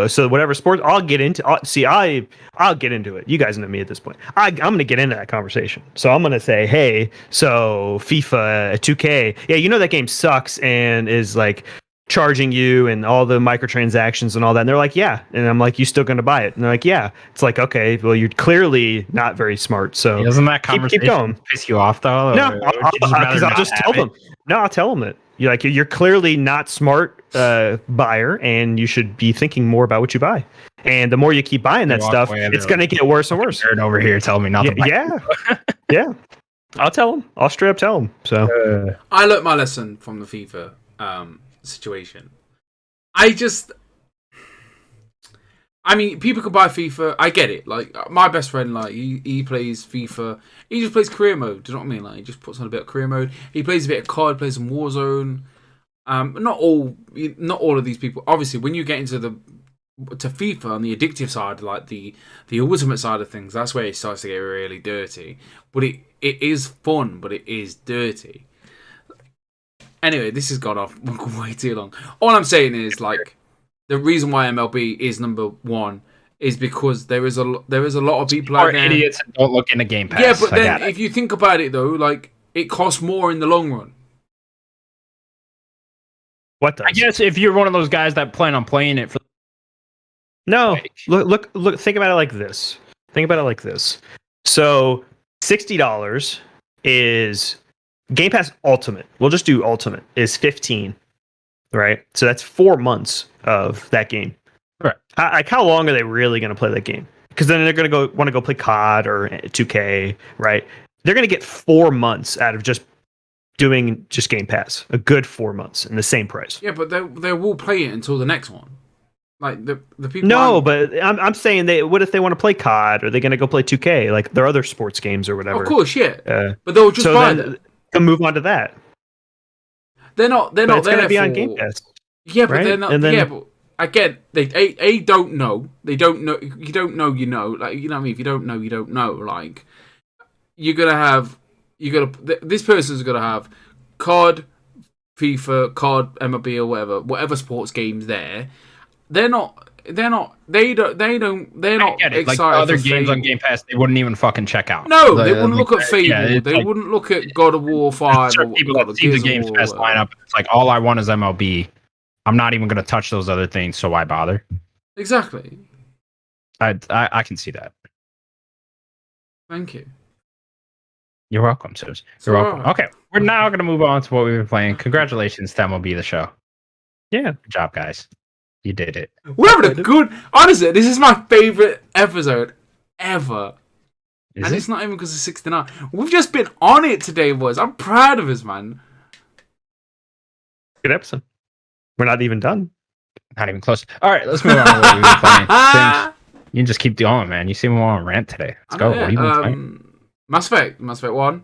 so whatever sport I'll get into. I'll get into it. You guys know me at this point. I'm gonna get into that conversation. So I'm gonna say, hey, so FIFA 2K, yeah, you know that game sucks and is like charging you and all the microtransactions and all that. And they're like, yeah. And I'm like, you still gonna buy it? And they're like, yeah. It's like, okay, well, you're clearly not very smart. So doesn't that conversation keep going. piss you off though? No, because I'll just tell them. No, I'll tell them it. You're clearly not smart buyer, and you should be thinking more about what you buy. And the more you keep buying that stuff, it's gonna get worse and worse. Nerd over here telling me not to buy. Yeah. I'll tell them. I'll straight up tell them. So I learned my lesson from the FIFA situation. I mean, people could buy FIFA. I get it. Like my best friend, like he plays FIFA. He just plays career mode. Do you know what I mean? Like he just puts on a bit of career mode. He plays a bit of COD, plays some Warzone. Not all of these people. Obviously, when you get into to FIFA on the addictive side, like the ultimate side of things, that's where it starts to get really dirty. But it is fun, but it is dirty. Anyway, this has gone off way too long. All I'm saying is, like, the reason why MLB is number one is because there is a lot of people out there. Idiots and don't look into Game Pass. Yeah, but then if you think about it though, like it costs more in the long run. What does? I guess if you're one of those guys that plan on playing it for. No, look. Think about it like this. So $60 is Game Pass Ultimate. We'll just do Ultimate is $15, right? So that's 4 months of that game. Right. Like, how long are they really going to play that game? Because then they're going to want to go play COD or 2K, right? They're going to get 4 months out of just doing just Game Pass. A good 4 months in the same price. Yeah, but they will play it until the next one. Like the people. No, but I'm saying what if they want to play COD? Or are they going to go play 2K? Like their other sports games or whatever. Of course, yeah. But they'll just buy it. They'll move on to that. They're not there going to be on Game Pass. Yeah, but right? they're not. Yeah, but again, they don't know. They don't know. You don't know. You know. Like, you know what I mean? If you don't know, you don't know. Like this person's gonna have COD, FIFA, COD, MLB, or whatever sports games there. They're not excited. Like other games on Game Pass, they wouldn't even fucking check out. No, they wouldn't look at Fable. Yeah, they wouldn't look at God of War 5. Certain people that see the Game Pass lineup, it's like all I want is MLB. I'm not even going to touch those other things, so why bother? Exactly. I can see that. Thank you. You're welcome, Sis. You're welcome. Right. Okay, we're now going to move on to what we've been playing. Congratulations to MLB The Show. Yeah. Good job, guys. You did it. We're having a good... Honestly, this is my favorite episode ever. It's not even because of 69. We've just been on it today, boys. I'm proud of us, man. Good episode. We're not even done. Not even close. All right, let's move on to what we've been playing. You can just keep going, man. You seem more on rant today. Let's go. What have you been playing? Mass Effect 1.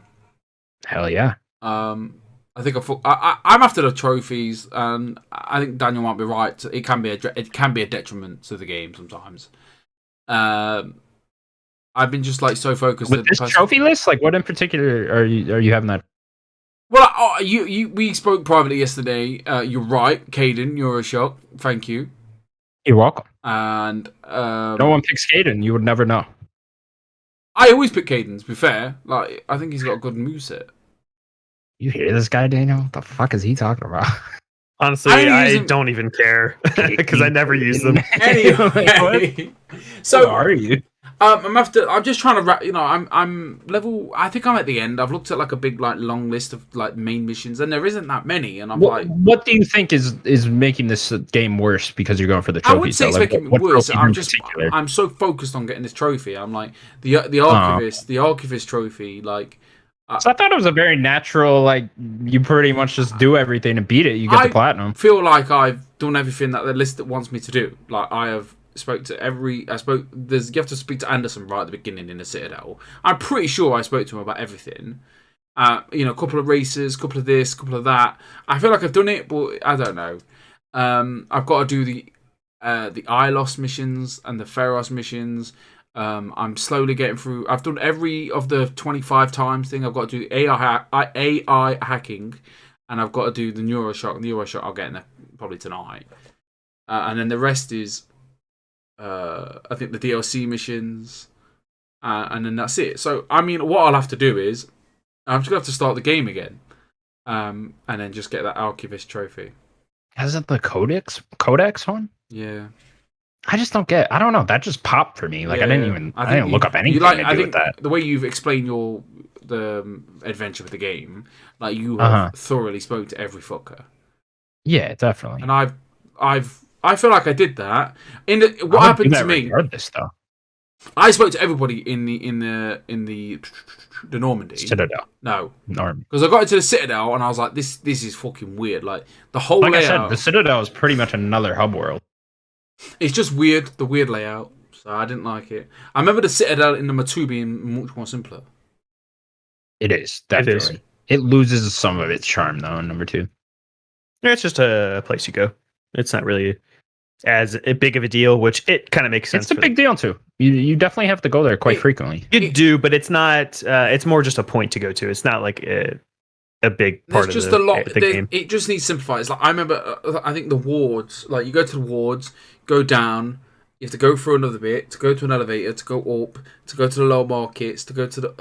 Hell yeah. I think I'm after the trophies, and I think Daniel might be right. It can be a detriment to the game sometimes. I've been just like so focused with this trophy list. Like, what in particular are you having that? Well, we spoke privately yesterday. You're right, Caden. You're a shock. Thank you. You're welcome. And no one picks Caden. You would never know. I always pick Caden. To be fair, like I think he's got a good moveset. You hear this guy, Daniel? What the fuck is he talking about? Honestly, I don't even care because I never use them. Anyway, so who are you? I'm just trying to, I'm level. I think I'm at the end. I've looked at like a big, like, long list of like main missions, and there isn't that many. And I'm what do you think is making this game worse because you're going for the trophy? I would say it's making it worse. I'm so focused on getting this trophy. I'm like the archivist trophy, like. So I thought it was a very natural, like, you pretty much just do everything and beat it. You get the platinum. I feel like I've done everything that the list wants me to do. Like, I have spoke to you have to speak to Anderson right at the beginning in the Citadel. I'm pretty sure I spoke to him about everything. A couple of races, couple of this, couple of that. I feel like I've done it, but I don't know. I've got to do the Ilos missions and the Pharos missions. I'm slowly getting through. I've done every of the 25 times thing. I've got to do AI hacking, and I've got to do the Neuroshock. The Neuroshock I'll get in there probably tonight. And then the rest is, I think, the DLC missions, and then that's it. So, I mean, what I'll have to do is, I'm just going to have to start the game again, and then just get that Archivist trophy. Is it the Codex one? Yeah. I just don't get. I don't know. That just popped for me. Like I didn't look up anything to do with that. The way you've explained the adventure with the game, like you have thoroughly spoke to every fucker. Yeah, definitely. And I feel like I did that. What happened to me? This though. I spoke to everybody in the Normandy. Citadel. No, Normandy. Because I got into the Citadel and I was like, this is fucking weird. Like the whole layout. I said, the Citadel is pretty much another hub world. It's just weird, the weird layout. So I didn't like it. I remember the Citadel in number 2 being much more simpler. It is, definitely. It loses some of its charm though in number 2. Yeah, it's just a place you go. It's not really as big of a deal, which it kind of makes sense. It's a big deal too. You definitely have to go there quite frequently. You do, but it's not. It's more just a point to go to. It's not like a big part of the game. It just needs simplified. It's like I remember. I think the wards. Like you go to the wards, go down. You have to go through another bit to go to an elevator to go up to go to the lower markets to go to the.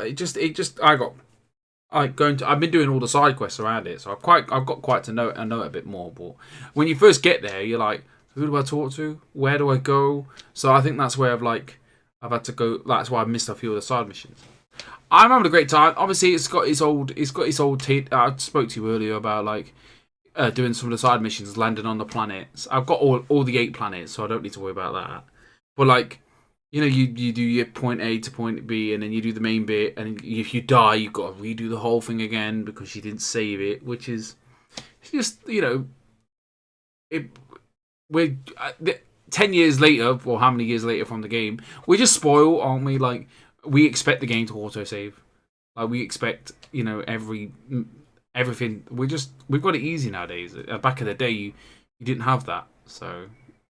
I've been doing all the side quests around it, so I've got quite to know it a bit more. But when you first get there, you're like, who do I talk to? Where do I go? So I think that's where I've had to go. That's why I missed a few of the side missions. I'm having a great time. Obviously, it's got its old. I spoke to you earlier about doing some of the side missions, landing on the planets. I've got all the 8 planets, so I don't need to worry about that. But you do your point A to point B, and then you do the main bit, and if you die, you've got to redo the whole thing again because you didn't save it, which is just we're 10 years later, or how many years later from the game, we're just spoiled, aren't we? Like we expect the game to autosave, like we expect everything. We've got it easy nowadays. Back in the day, you didn't have that, so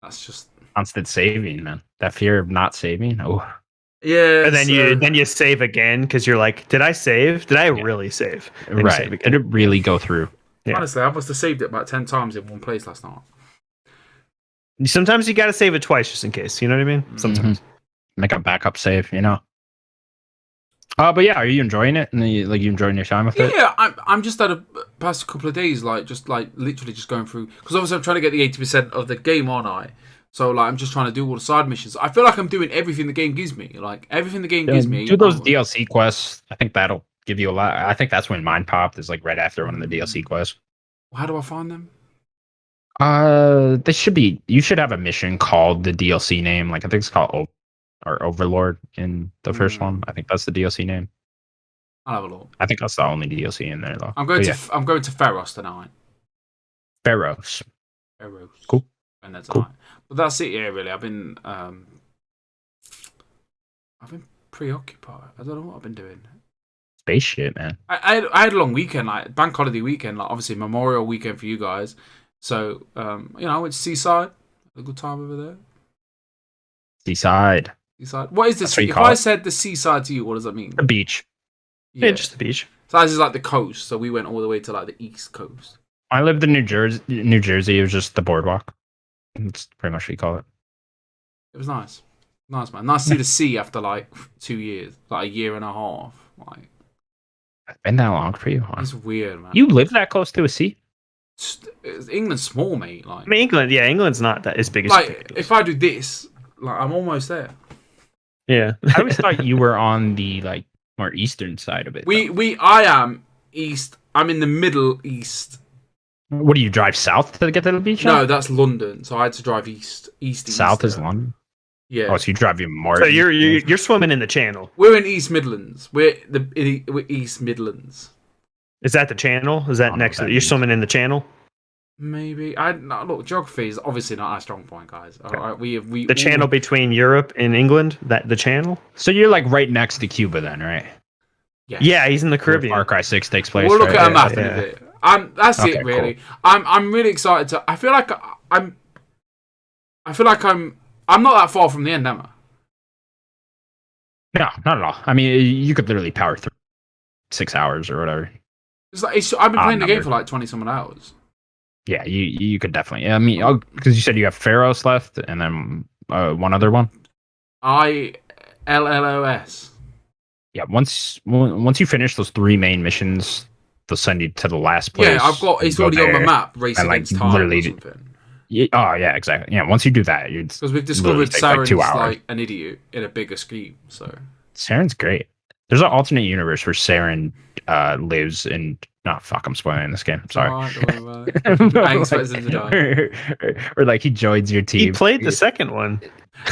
that's just constant saving, man. That fear of not saving. Oh, yeah. And then you save again because you're like, did I save? Did I really save? And right. Did it really go through? Yeah. Honestly, I must have saved it about 10 times in one place last night. Sometimes you got to save it twice just in case. You know what I mean? Sometimes make a backup save. But yeah, are you enjoying it? And you enjoying your time with it? Yeah, I'm just at a past couple of days, literally just going through because obviously I'm trying to get the 80% of the game, aren't I? So I'm just trying to do all the side missions. I feel like I'm doing everything the game gives me. Like everything the game gives me. Do those DLC quests. I think that'll give you a lot. I think that's when mine popped. Is like right after one of the DLC quests. How do I find them? They should be. You should have a mission called the DLC name. Like I think it's called Overlord in the first one. I think that's the DLC name. I'll have a look. I think that's the only DLC in there though. I'm going to Pharos tonight. Pharos. Cool. And that's cool. But that's it. Yeah, really. I've been preoccupied. I don't know what I've been doing. Space shit, man. I had a long weekend, like bank holiday weekend, like obviously Memorial weekend for you guys. So I went to Seaside. Had a good time over there. Seaside. What is this? If I said the seaside to you, what does that mean? A beach. Yeah, just the beach. So this is like the coast. So we went all the way to like the east coast. I lived in New Jersey. It was just the boardwalk. That's pretty much what you call it. It was nice. Nice, man. Nice to see the sea after like 2 years, like a year and a half. Like, it's been that long for you, huh? It's weird, man. You live that close to a sea? England's small, mate. Like, I mean, England's not that as big as like. If I do this, like, I'm almost there. Yeah. I always thought you were on the like more eastern side of it. I am east. I'm in the middle east. What do you drive south to get to the beach? No, that's London. So I had to drive east. South is London. Yeah. Oh, so you drive even more. So you're swimming in the Channel. We're in East Midlands. We're East Midlands. Is that the Channel? Is that next to it? You're swimming in the Channel? Maybe. Look, geography is obviously not our strong point, guys. All right, we the channel between Europe and England. The Channel. So you're like right next to Cuba, then, right? Yeah, he's in the Where Caribbean. Far Cry 6 takes place. We'll look at a map Yeah. in a bit. That's Okay, it, really. cool. I'm really excited to. I feel like I'm not that far from the end, am I? No, not at all. I mean, you could literally power through 6 hours or whatever. I've been playing the game number. for like 20 some hours. Yeah, you could definitely. I mean, because you said you have Pharos left, and then one other one. ILLOS. Yeah, once you finish those 3 main missions, they'll send you to the last place. Yeah, it's already on my map. Race and, against time or literally- something. Oh yeah, exactly. Yeah, once you do that, you Because we've discovered takes, Saren's 2 hours. like an idiot in a bigger scheme. So Saren's great. There's an alternate universe where Saren lives in. No, fuck! I'm spoiling this game. Sorry. Alright, don't worry about it. I expect him to die. Or like he joins your team. He played the second one.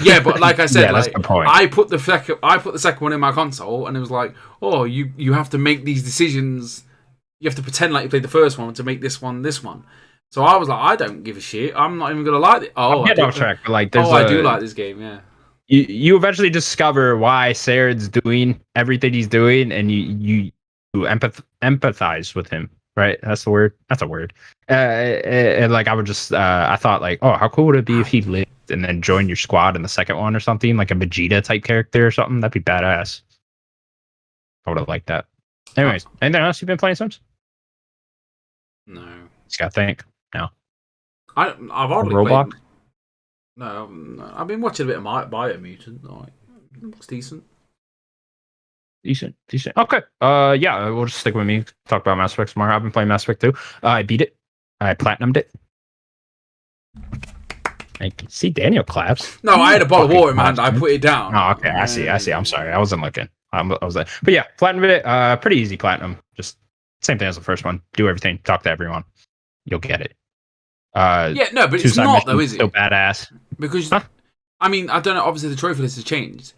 Yeah, but like I said, Yeah, that's like the point. I put the second one in my console, and it was like, oh, you have to make these decisions. You have to pretend like you played the first one to make this one. So I was like, I don't give a shit. I'm not even gonna like it. Oh, Get off track, but like, I do like this game. Yeah. You eventually discover why Saren's doing everything he's doing, and you empathize with him. Right? That's the word. That's a word. And like I would just I thought like, oh, how cool would it be if he lived and then joined your squad in the second one or something, like a Vegeta type character or something? That'd be badass. I would have liked that. Anyways, anything else you've been playing, Sims? No. Just gotta think. No. I've already Roblox? played. No, I've been watching a bit of Biomutant. Like, looks decent. Decent. Okay. Yeah, we'll just stick with me. Talk about Mass Effect tomorrow. I've been playing Mass Effect 2. I beat it. I platinumed it. I can see Daniel claps. No, I had a bottle of Fucking water in my hand. claps, I man. put it down. Oh, okay. I see. I'm sorry. I wasn't looking. I was like, but yeah, platinumed it. Pretty easy platinum. Just same thing as the first one. Do everything. Talk to everyone. You'll get it. Yeah, no, but it's Suicide not Mission, though, is it? Still badass. Because Huh? I mean, I don't know. Obviously, the trophy list has changed,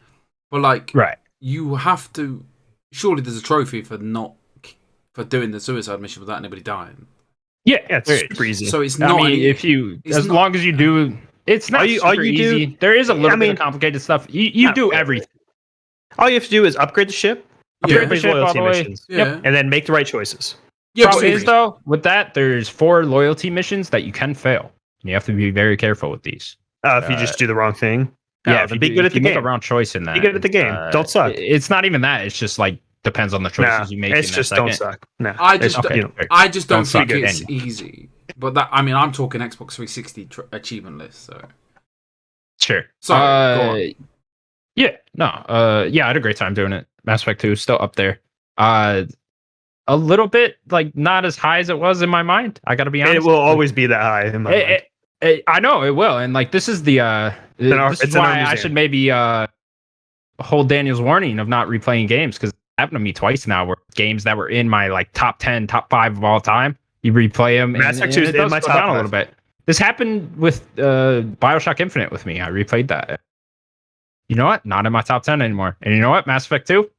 but like, Right. you have to. Surely, there's a trophy for doing the suicide mission without anybody dying. Yeah, it's there super is. easy. So it's I not. mean, any- if you, it's as not- long as you do, it's not All you super do- easy. There is a little I bit mean- of complicated stuff. You No, do everything. all you have to do is upgrade the ship, Yeah. upgrade the ship all loyalty the way. missions, yeah, and then make the right choices. yeah. Problem But is though, with that, there's 4 loyalty missions that you can fail. You have to be very careful with these. If you just do the wrong thing. Yeah, then be good at the make a game. wrong choice in that. Be good at the game. Don't suck. It's not even that. It's just like depends on the choices Nah, you make. it's in just that don't second. suck. Nah, I it's- just- you know, I just don't Don't think suck, it's Daniel. easy. But that, I mean, I'm talking Xbox 360 achievement list. So Sure. Sorry, go on. Yeah. No. Yeah, I had a great time doing it. Mass Effect 2 is still up there. A little bit like not as high as it was in my mind. I got to be honest. it will always be that high in my mind. I know it will, and like this is the this it's is in our why I museum. should maybe hold Daniel's warning of not replaying games because it happened to me twice now. Where games that were in my like top 10, top 5 of all time, you replay them. Mass Effect 2 is it in does my slow top down a 5. little bit. This happened with BioShock Infinite with me. I replayed that. You know what? Not in my top 10 anymore. And you know what? Mass Effect 2.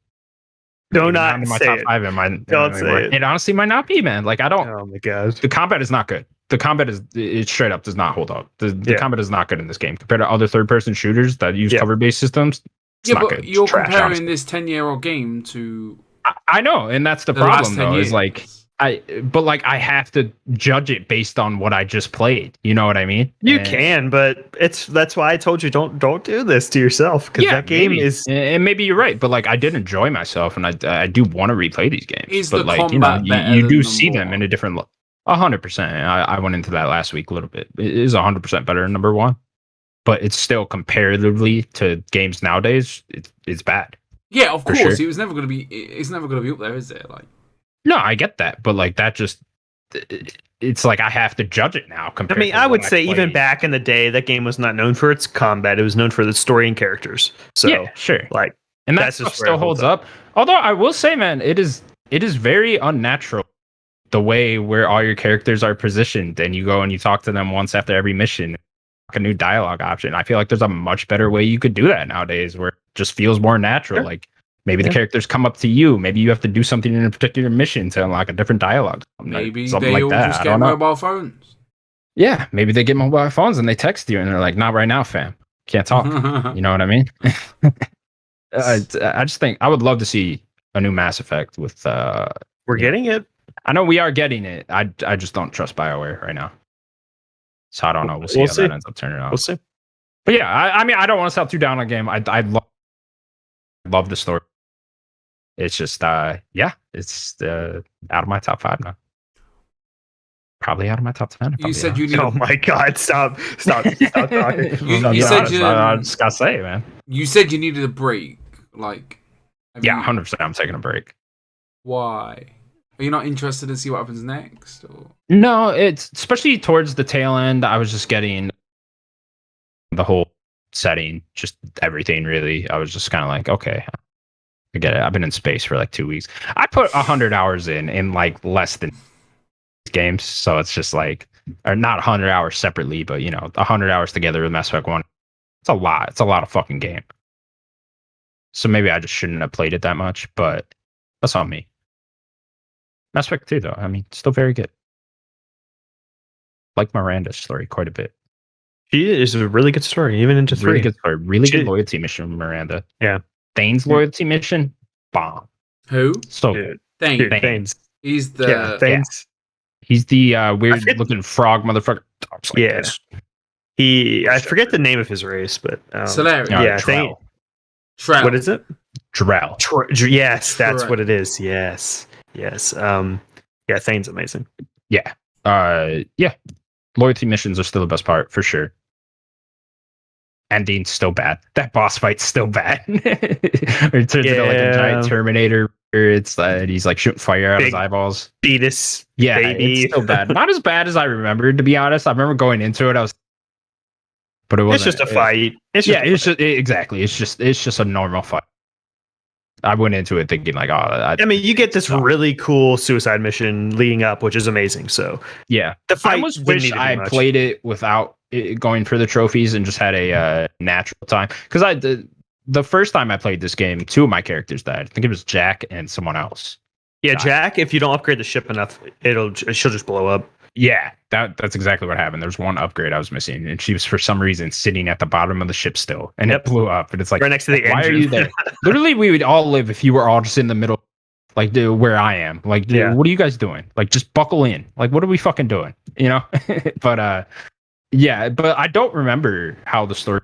Do Not not in my say top it. 5 Don't anymore. say it. It honestly might not be, man. Like I don't. Oh my god. The combat is not good. The combat is it straight up does not hold up. The Yeah. combat is not good in this game compared to other third person shooters that use Yeah. cover based systems. It's yeah, not but good. It's you're trash, comparing honestly. this 10-year-old game to I know, and that's the the last problem 10 though. years. Is like I have to judge it based on what I just played. You know what I mean? You And- can, but that's why I told you don't do this to yourself because that game maybe. is and maybe you're right, but like I did enjoy myself, and I do want to replay these games. Is but the like you know, combat better you than do the see them more? in a different look. 100%. I went into that last week a little bit. It is 100% better than number 1, but it's still comparatively to games nowadays. It's bad. Yeah, of For course. sure. It was never going to be. It's never going to be up there, is it? Like, No, I get that, but like that just it's like I have to judge it now. I Compared mean, to I what would say even played. back in the day, that game was not known for its combat. It was known for the story and characters. So, yeah, sure, like, and that that's stuff just where it still holds up. Although I will say, man, it is very unnatural the way where all your characters are positioned, and you go and you talk to them once after every mission, like a new dialogue option. I feel like there's a much better way you could do that nowadays, where it just feels more natural. Sure. Like maybe the Yeah. characters come up to you, maybe you have to do something in a particular mission to unlock a different dialogue. maybe something they like all that. just I get don't know. mobile phones. Yeah, maybe they get mobile phones and they text you and they're like, "Not right now, fam. Can't talk." You know what I mean? I just think I would love to see a new Mass Effect with. We're getting it. I know we are getting it. I just don't trust BioWare right now. So I don't know. We'll see how that ends up turning out. We'll see. But yeah, I mean, I don't want to sell too down on a game. I love the story. It's just, it's out of my top 5 now. Probably out of my top 10. You said you need. Oh my God! Stop talking. You said I just gotta say, man. You said you needed a break. Like, yeah, 100%. I'm taking a break. Why? Are you not interested to see what happens next? Or? No, it's especially towards the tail end. I was just getting the whole setting, just everything. Really, I was just kind of like, okay, I get it. I've been in space for like 2 weeks. I put 100 hours in like less than games, so it's just like, or not 100 hours separately, but 100 hours together with Mass Effect 1. It's a lot. It's a lot of fucking game. So maybe I just shouldn't have played it that much, but that's on me. Mass Effect 2, though, I mean, still very good. Like Miranda's story quite a bit. She is a really good story, even into 3. Really good story. Really good loyalty mission from Miranda. Yeah. Thane's loyalty mission, bomb. Who? So Dude. Thane. Thane's. He's the. Thane's. He's the weird-looking frog motherfucker. Talks like this. I forget the name of his race, but Solarian. Yeah, Drell. Trout. What is it? Drell. Yes, that's Correct. what it is. Yes. Yeah, Thane's amazing. Yeah. Yeah. Loyalty missions are still the best part, for sure. Ending's still bad. That boss fight's still bad. It turns into like a giant Terminator. It's he's like shooting fire out of his eyeballs. Beatus. Yeah, baby. it's still bad. Not as bad as I remembered, to be honest. I remember going into it, but it wasn't. It's just a fight. Exactly. It's just a normal fight. I went into it thinking like, I mean, you get this really cool suicide mission leading up, which is amazing. So yeah, the fight. I almost wish I played it without going for the trophies and just had a natural time. Because the first time I played this game, 2 of my characters died. I think it was Jack and someone else. Yeah, Jack. If you don't upgrade the ship enough, she'll just blow up. Yeah, that's exactly what happened. There's one upgrade I was missing, and she was for some reason sitting at the bottom of the ship still, and it blew up. And it's like, right next to the engine. Why are you there? Literally, we would all live if you were all just in the middle, like where I am. Like, dude, what are you guys doing? Like, just buckle in. Like, what are we fucking doing? But yeah, but I don't remember how the story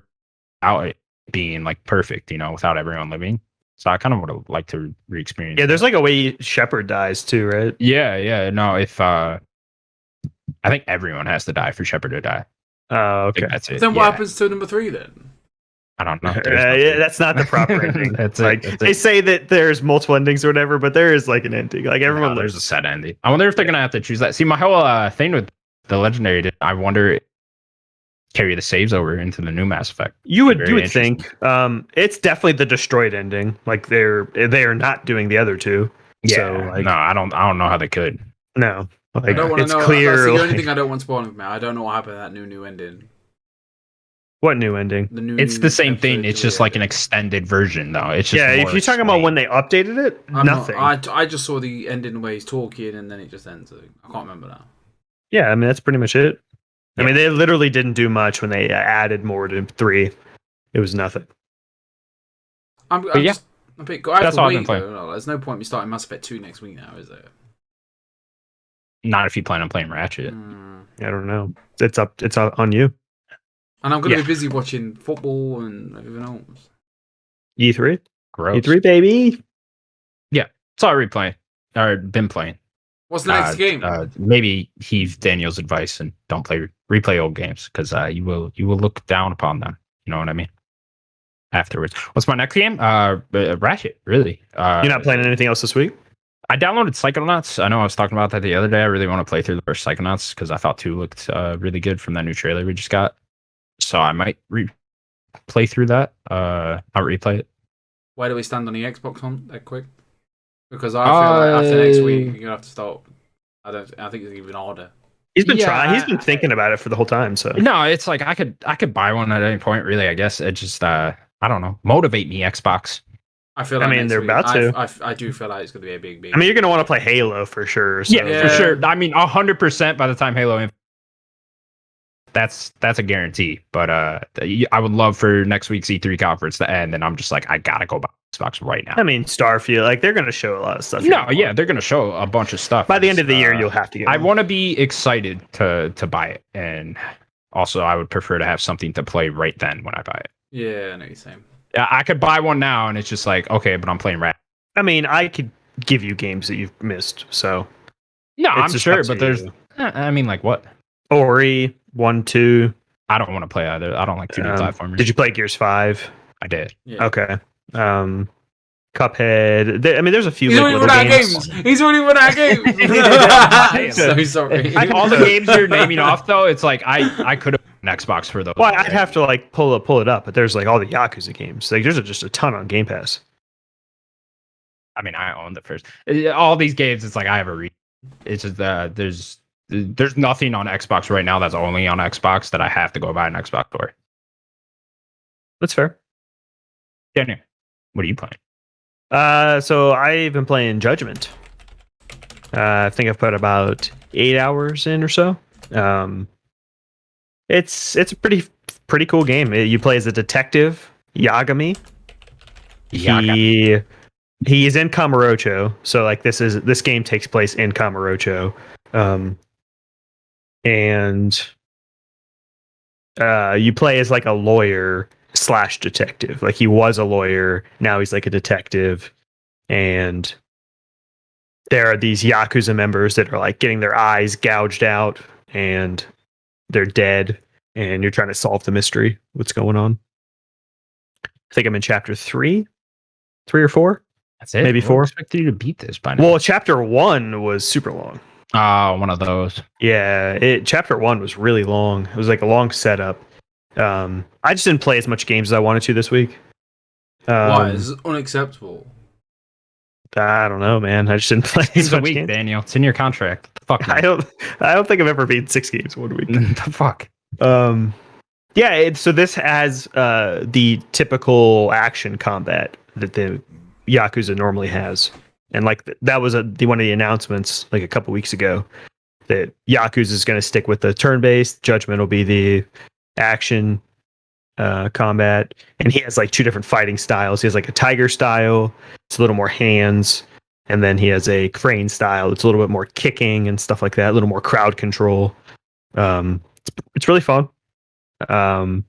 out being like perfect, without everyone living. So I kind of would have liked to re-experience. Yeah, there's like a way Shepard dies too, right? Yeah. No, if I think everyone has to die for Shepard to die. Oh, okay. That's it. Then what happens to number 3 then? I don't know. That's not the proper ending. They say that there's multiple endings or whatever, but there is like an ending. Like everyone, there's a set ending. I wonder if they're gonna have to choose that. See, my whole thing with the Legendary, I wonder if carry the saves over into the new Mass Effect. You would think. It's definitely the destroyed ending. Like they are not doing the other 2. Yeah. So, no, I don't know how they could. No. Like, I don't want to know. Clear, that's the only thing I don't want spoiling from it. I don't know what happened to that new ending. What new ending? It's the same thing. It's just like an extended version, though. It's just if you're talking about when they updated it, nothing. I just saw the ending where he's talking and then it just ends. I can't remember now. Yeah, I mean that's pretty much it. I mean they literally didn't do much when they added more to 3. It was nothing. I'm just a bit. That's all I've been playing. There's no point in me starting Mass Effect 2 next week now, is there? Not if you plan on playing Ratchet. I don't know. It's on you. And I'm going to be busy watching football and everything else. E3? Gross. E3, baby. Yeah. It's already playing. Or been playing. What's the next game? Maybe heed Daniel's advice and don't replay old games because you will look down upon them. You know what I mean? Afterwards. What's my next game? Ratchet, really. You're not playing anything else this week? I downloaded Psychonauts. I know I was talking about that the other day. I really want to play through the first Psychonauts because I thought 2 looked really good from that new trailer we just got. So I might play through that. I'll replay it. Where do we stand on the Xbox one that quick? Because I feel like after next week you're gonna have to start. I think it's even harder. He's been trying. He's been thinking about it for the whole time. So no, it's like I could buy one at any point. Really, I guess it just I don't know. Motivate me, Xbox. I feel. Like they're about to. I do feel like it's going to be a big. I mean, you're going to want to play Halo for sure. So. Yeah, for sure. I mean, 100% by the time Halo. That's a guarantee. But I would love for next week's E3 conference to end, and I'm just like, I gotta go buy Xbox right now. I mean, Starfield, like they're going to show a lot of stuff. No, yeah, they're going to show a bunch of stuff. By the end of the year, you'll have to get I one. want to be excited to buy it. And also, I would prefer to have something to play right then when I buy it. Yeah, I know you're saying. I could buy one now, and it's just like, okay, but I'm playing Rat. I mean, I could give you games that you've missed, so. No, It's I'm just sure, up to but there's, you. I mean, like what? Ori, 1, 2. I don't want to play either. I don't like 2D platformers. Did you play Gears 5? I did. Yeah. Okay. Cuphead. I mean, there's a few He's like, already little run out of games. games. He's already run out of games. So sorry. All the games you're naming off, though, it's like I could have an Xbox for those. Well, I'd have to like pull it up, but there's like all the Yakuza games. Like there's just a ton on Game Pass. I mean, I own the first. All these games, it's like I have a read. It's just there's nothing on Xbox right now that's only on Xbox that I have to go buy an Xbox for. That's fair. Daniel, what are you playing? So I've been playing Judgment. I think I've put about 8 hours in or so. It's a pretty cool game. You play as a detective, Yagami. He is in Kamurocho, so like this game takes place in Kamurocho, and you play as like a lawyer / detective. Like he was a lawyer, now he's like a detective, and there are these Yakuza members that are like getting their eyes gouged out and they're dead, and you're trying to solve the mystery. What's going on? I think I'm in chapter 3 or 4. That's it. Maybe I 4. expected you to beat this by now. Well, chapter 1 was super long. Oh, one of those. Yeah, chapter 1 was really long. It was like a long setup. I just didn't play as much games as I wanted to this week. Why? It's unacceptable. I don't know, man. I just didn't play as It's a much week, games. Daniel. It's in your contract. What the fuck? I don't think I've ever beat 6 games one week. The fuck. Yeah, so this has the typical action combat that the Yakuza normally has, and like that was one of the announcements like a couple weeks ago that Yakuza is going to stick with the turn-based. Judgment will be the action combat, and he has like 2 different fighting styles. He has like a tiger style, it's a little more hands, and then he has a crane style. It's a little bit more kicking and stuff like that, a little more crowd control. It's really fun. I'm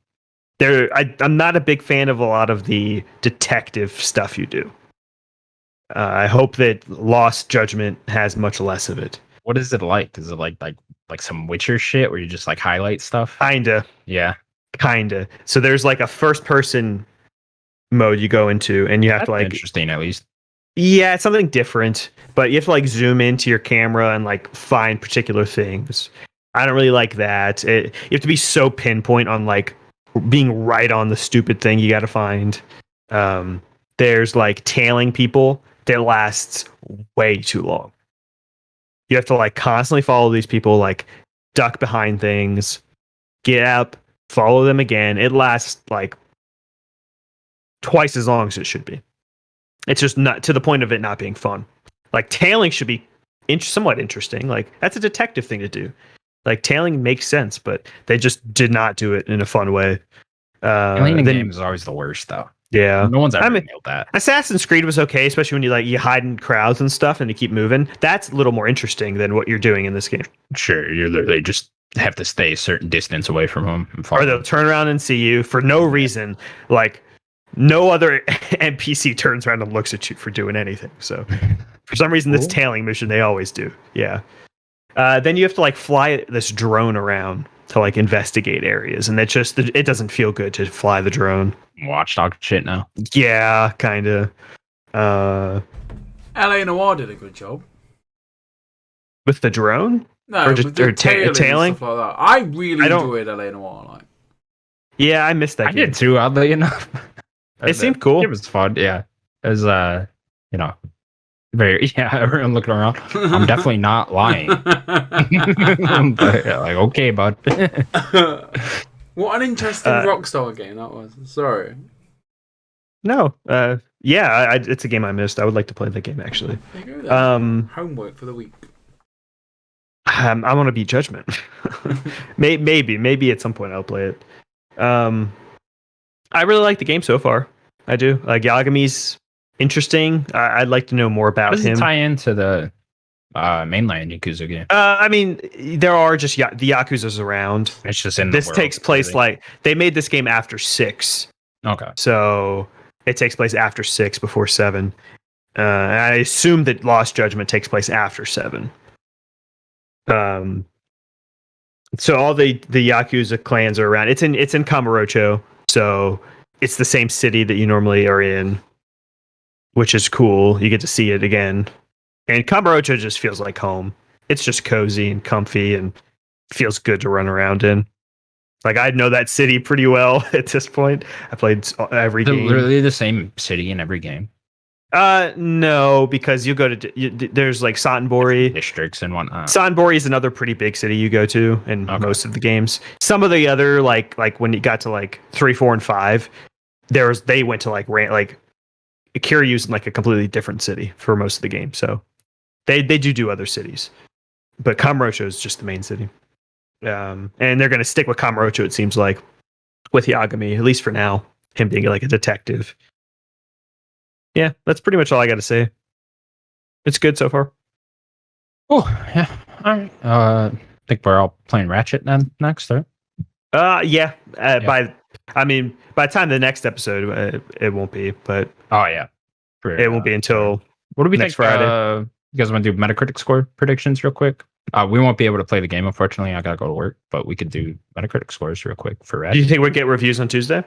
not a big fan of a lot of the detective stuff you do. I hope that Lost Judgment has much less of it. What is it like? Is it like some Witcher shit where you just like highlight stuff? Kinda. So there's like a first person mode you go into, and you have to like interesting at least. Yeah, it's something different, but you have to like zoom into your camera and like find particular things. I don't really like that. You have to be so pinpoint on like being right on the stupid thing you got to find. There's like tailing people that lasts way too long. You have to like constantly follow these people, like duck behind things, get up, follow them again. It lasts like twice as long as it should be. It's just not to the point of it not being fun. Like tailing should be somewhat interesting. Like that's a detective thing to do. Like tailing makes sense, but they just did not do it in a fun way. Tailing in games is always the worst, though. Yeah, no one's ever nailed that. Assassin's Creed was okay, especially when you hide in crowds and stuff and you keep moving. That's a little more interesting than what you're doing in this game. Sure, you literally just have to stay a certain distance away from them, or they'll turn around and see you for no reason. Like no other NPC turns around and looks at you for doing anything. So for some reason, this tailing mission they always do. Yeah. Then you have to like fly this drone around to like investigate areas, and it doesn't feel good to fly the drone. Watchdog shit now. Yeah, kind of. LA Noire did a good job with the drone. No, with the tailing stuff like that. I really enjoyed LA Noire. Like, yeah, I missed that. I did too. Oddly enough, it seemed cool. It was fun. Yeah, it was. Very. Yeah, everyone looking around. I'm definitely not lying. But, like, okay, bud. What an interesting Rockstar game that was. Sorry. No. Yeah, it's a game I missed. I would like to play the game actually. There you go, homework for the week. I want to beat Judgment. Maybe at some point I'll play it. I really like the game so far. I do. Like Yagami's interesting. I'd like to know more How about does it him. tie into the mainland Yakuza game? I mean, there are just the Yakuza's around. It's just in This the world, takes place really. like they made this game after 6, Okay. so it takes place after 6 before 7. I assume that Lost Judgment takes place after 7. So all the Yakuza clans are around. It's in Kamurocho, so it's the same city that you normally are in, which is cool. You get to see it again. And Kamurocho just feels like home. It's just cozy and comfy and feels good to run around in. Like, I know that city pretty well at this point. I played every Is it game. literally the same city in every game? No, because you go to there's like Sanbori. Districts and whatnot. Sanbori is another pretty big city you go to in most of the games. Some of the other like when you got to like 3, 4, and 5, they went to like Kiryu's in like a completely different city for most of the game. So they do other cities, but Kamurocho is just the main city. And they're going to stick with Kamurocho, it seems like, with Yagami, at least for now, him being like a detective. Yeah, that's pretty much all I got to say. It's good so far. Oh, yeah. All right. I think we're all playing Ratchet next, right? Yeah. By the time the next episode, it won't be, but Oh, yeah. it won't be until what do we next think, Friday. You guys want to do Metacritic score predictions real quick? We won't be able to play the game, unfortunately. I got to go to work, but we could do Metacritic scores real quick for Ratchet. Do you think we'll get reviews on Tuesday?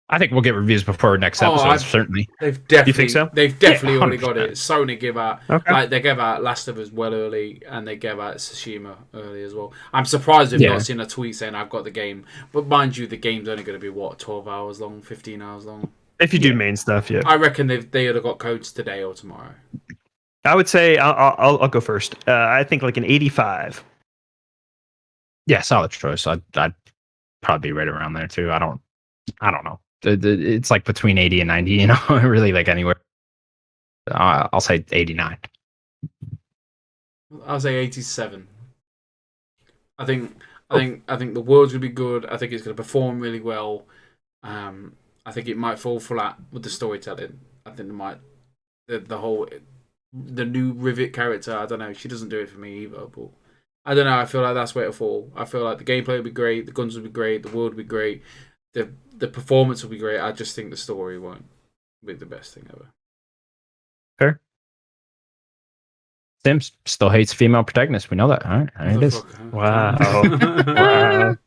I think we'll get reviews before next episode, certainly. They've definitely. You think so? They've definitely already 100%. got it. Sony gave out Okay. like they gave out Last of Us well early, and they gave out Tsushima early as well. I'm surprised we've not seen a tweet saying I've got the game, but mind you, the game's only going to be 12 hours long, 15 hours long. If you do main stuff, yeah. I reckon they would have got codes today or tomorrow. I would say I'll go first. I think like an 85. Yeah, solid choice. I'd probably be right around there too. I don't know. It's like between 80 and 90, you know, really like anywhere. I'll say 89. I'll say 87. I think the world's gonna be good. I think it's gonna perform really well. I think it might fall flat with the storytelling. I think it might the new Rivet character. I don't know. She doesn't do it for me either. But I don't know. I feel like that's where it'll fall. I feel like the gameplay will be great. The guns will be great. The world will be great. The performance will be great. I just think the story won't be the best thing ever. Fair. Sims still hates female protagonists. We know that. All right. There it is. Wow. Wow.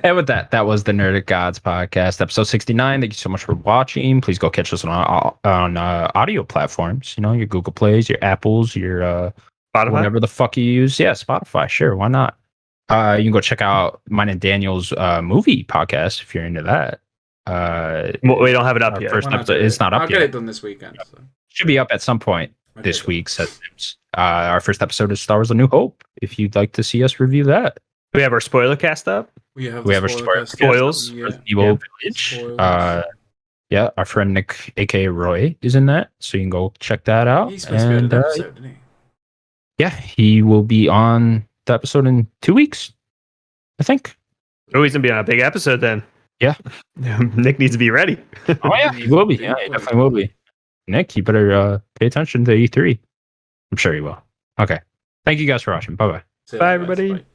And with that was the Nerdic Gods podcast, episode 69. Thank you so much for watching. Please go catch us on audio platforms. You know, your Google Plays, your Apples, your Spotify? whatever the fuck you use. Yeah, Spotify. Sure, why not? You can go check out mine and Daniel's movie podcast if you're into that. Well, we don't have it up Our yet. first episode is not up I'll yet. get it done this weekend. So. Should be up at some point this cool. week. Says Sims. Our first episode is Star Wars: A New Hope. If you'd like to see us review that, We have our spoiler cast up. We have our spoils. Yeah. Evil Village. Spoilers. Yeah, our friend Nick, aka Roy, is in that, so you can go check that out. He's supposed to be on an episode, isn't he? Yeah, he will be on the episode in 2 weeks, I think. Oh, he's gonna be on a big episode then. Yeah. Nick needs to be ready. Oh yeah, he will be. Yeah, he definitely will be. Nick, you better pay attention to E3. I'm sure he will. Okay. Thank you guys for watching. Bye bye. See you Bye, later, guys. everybody. Bye.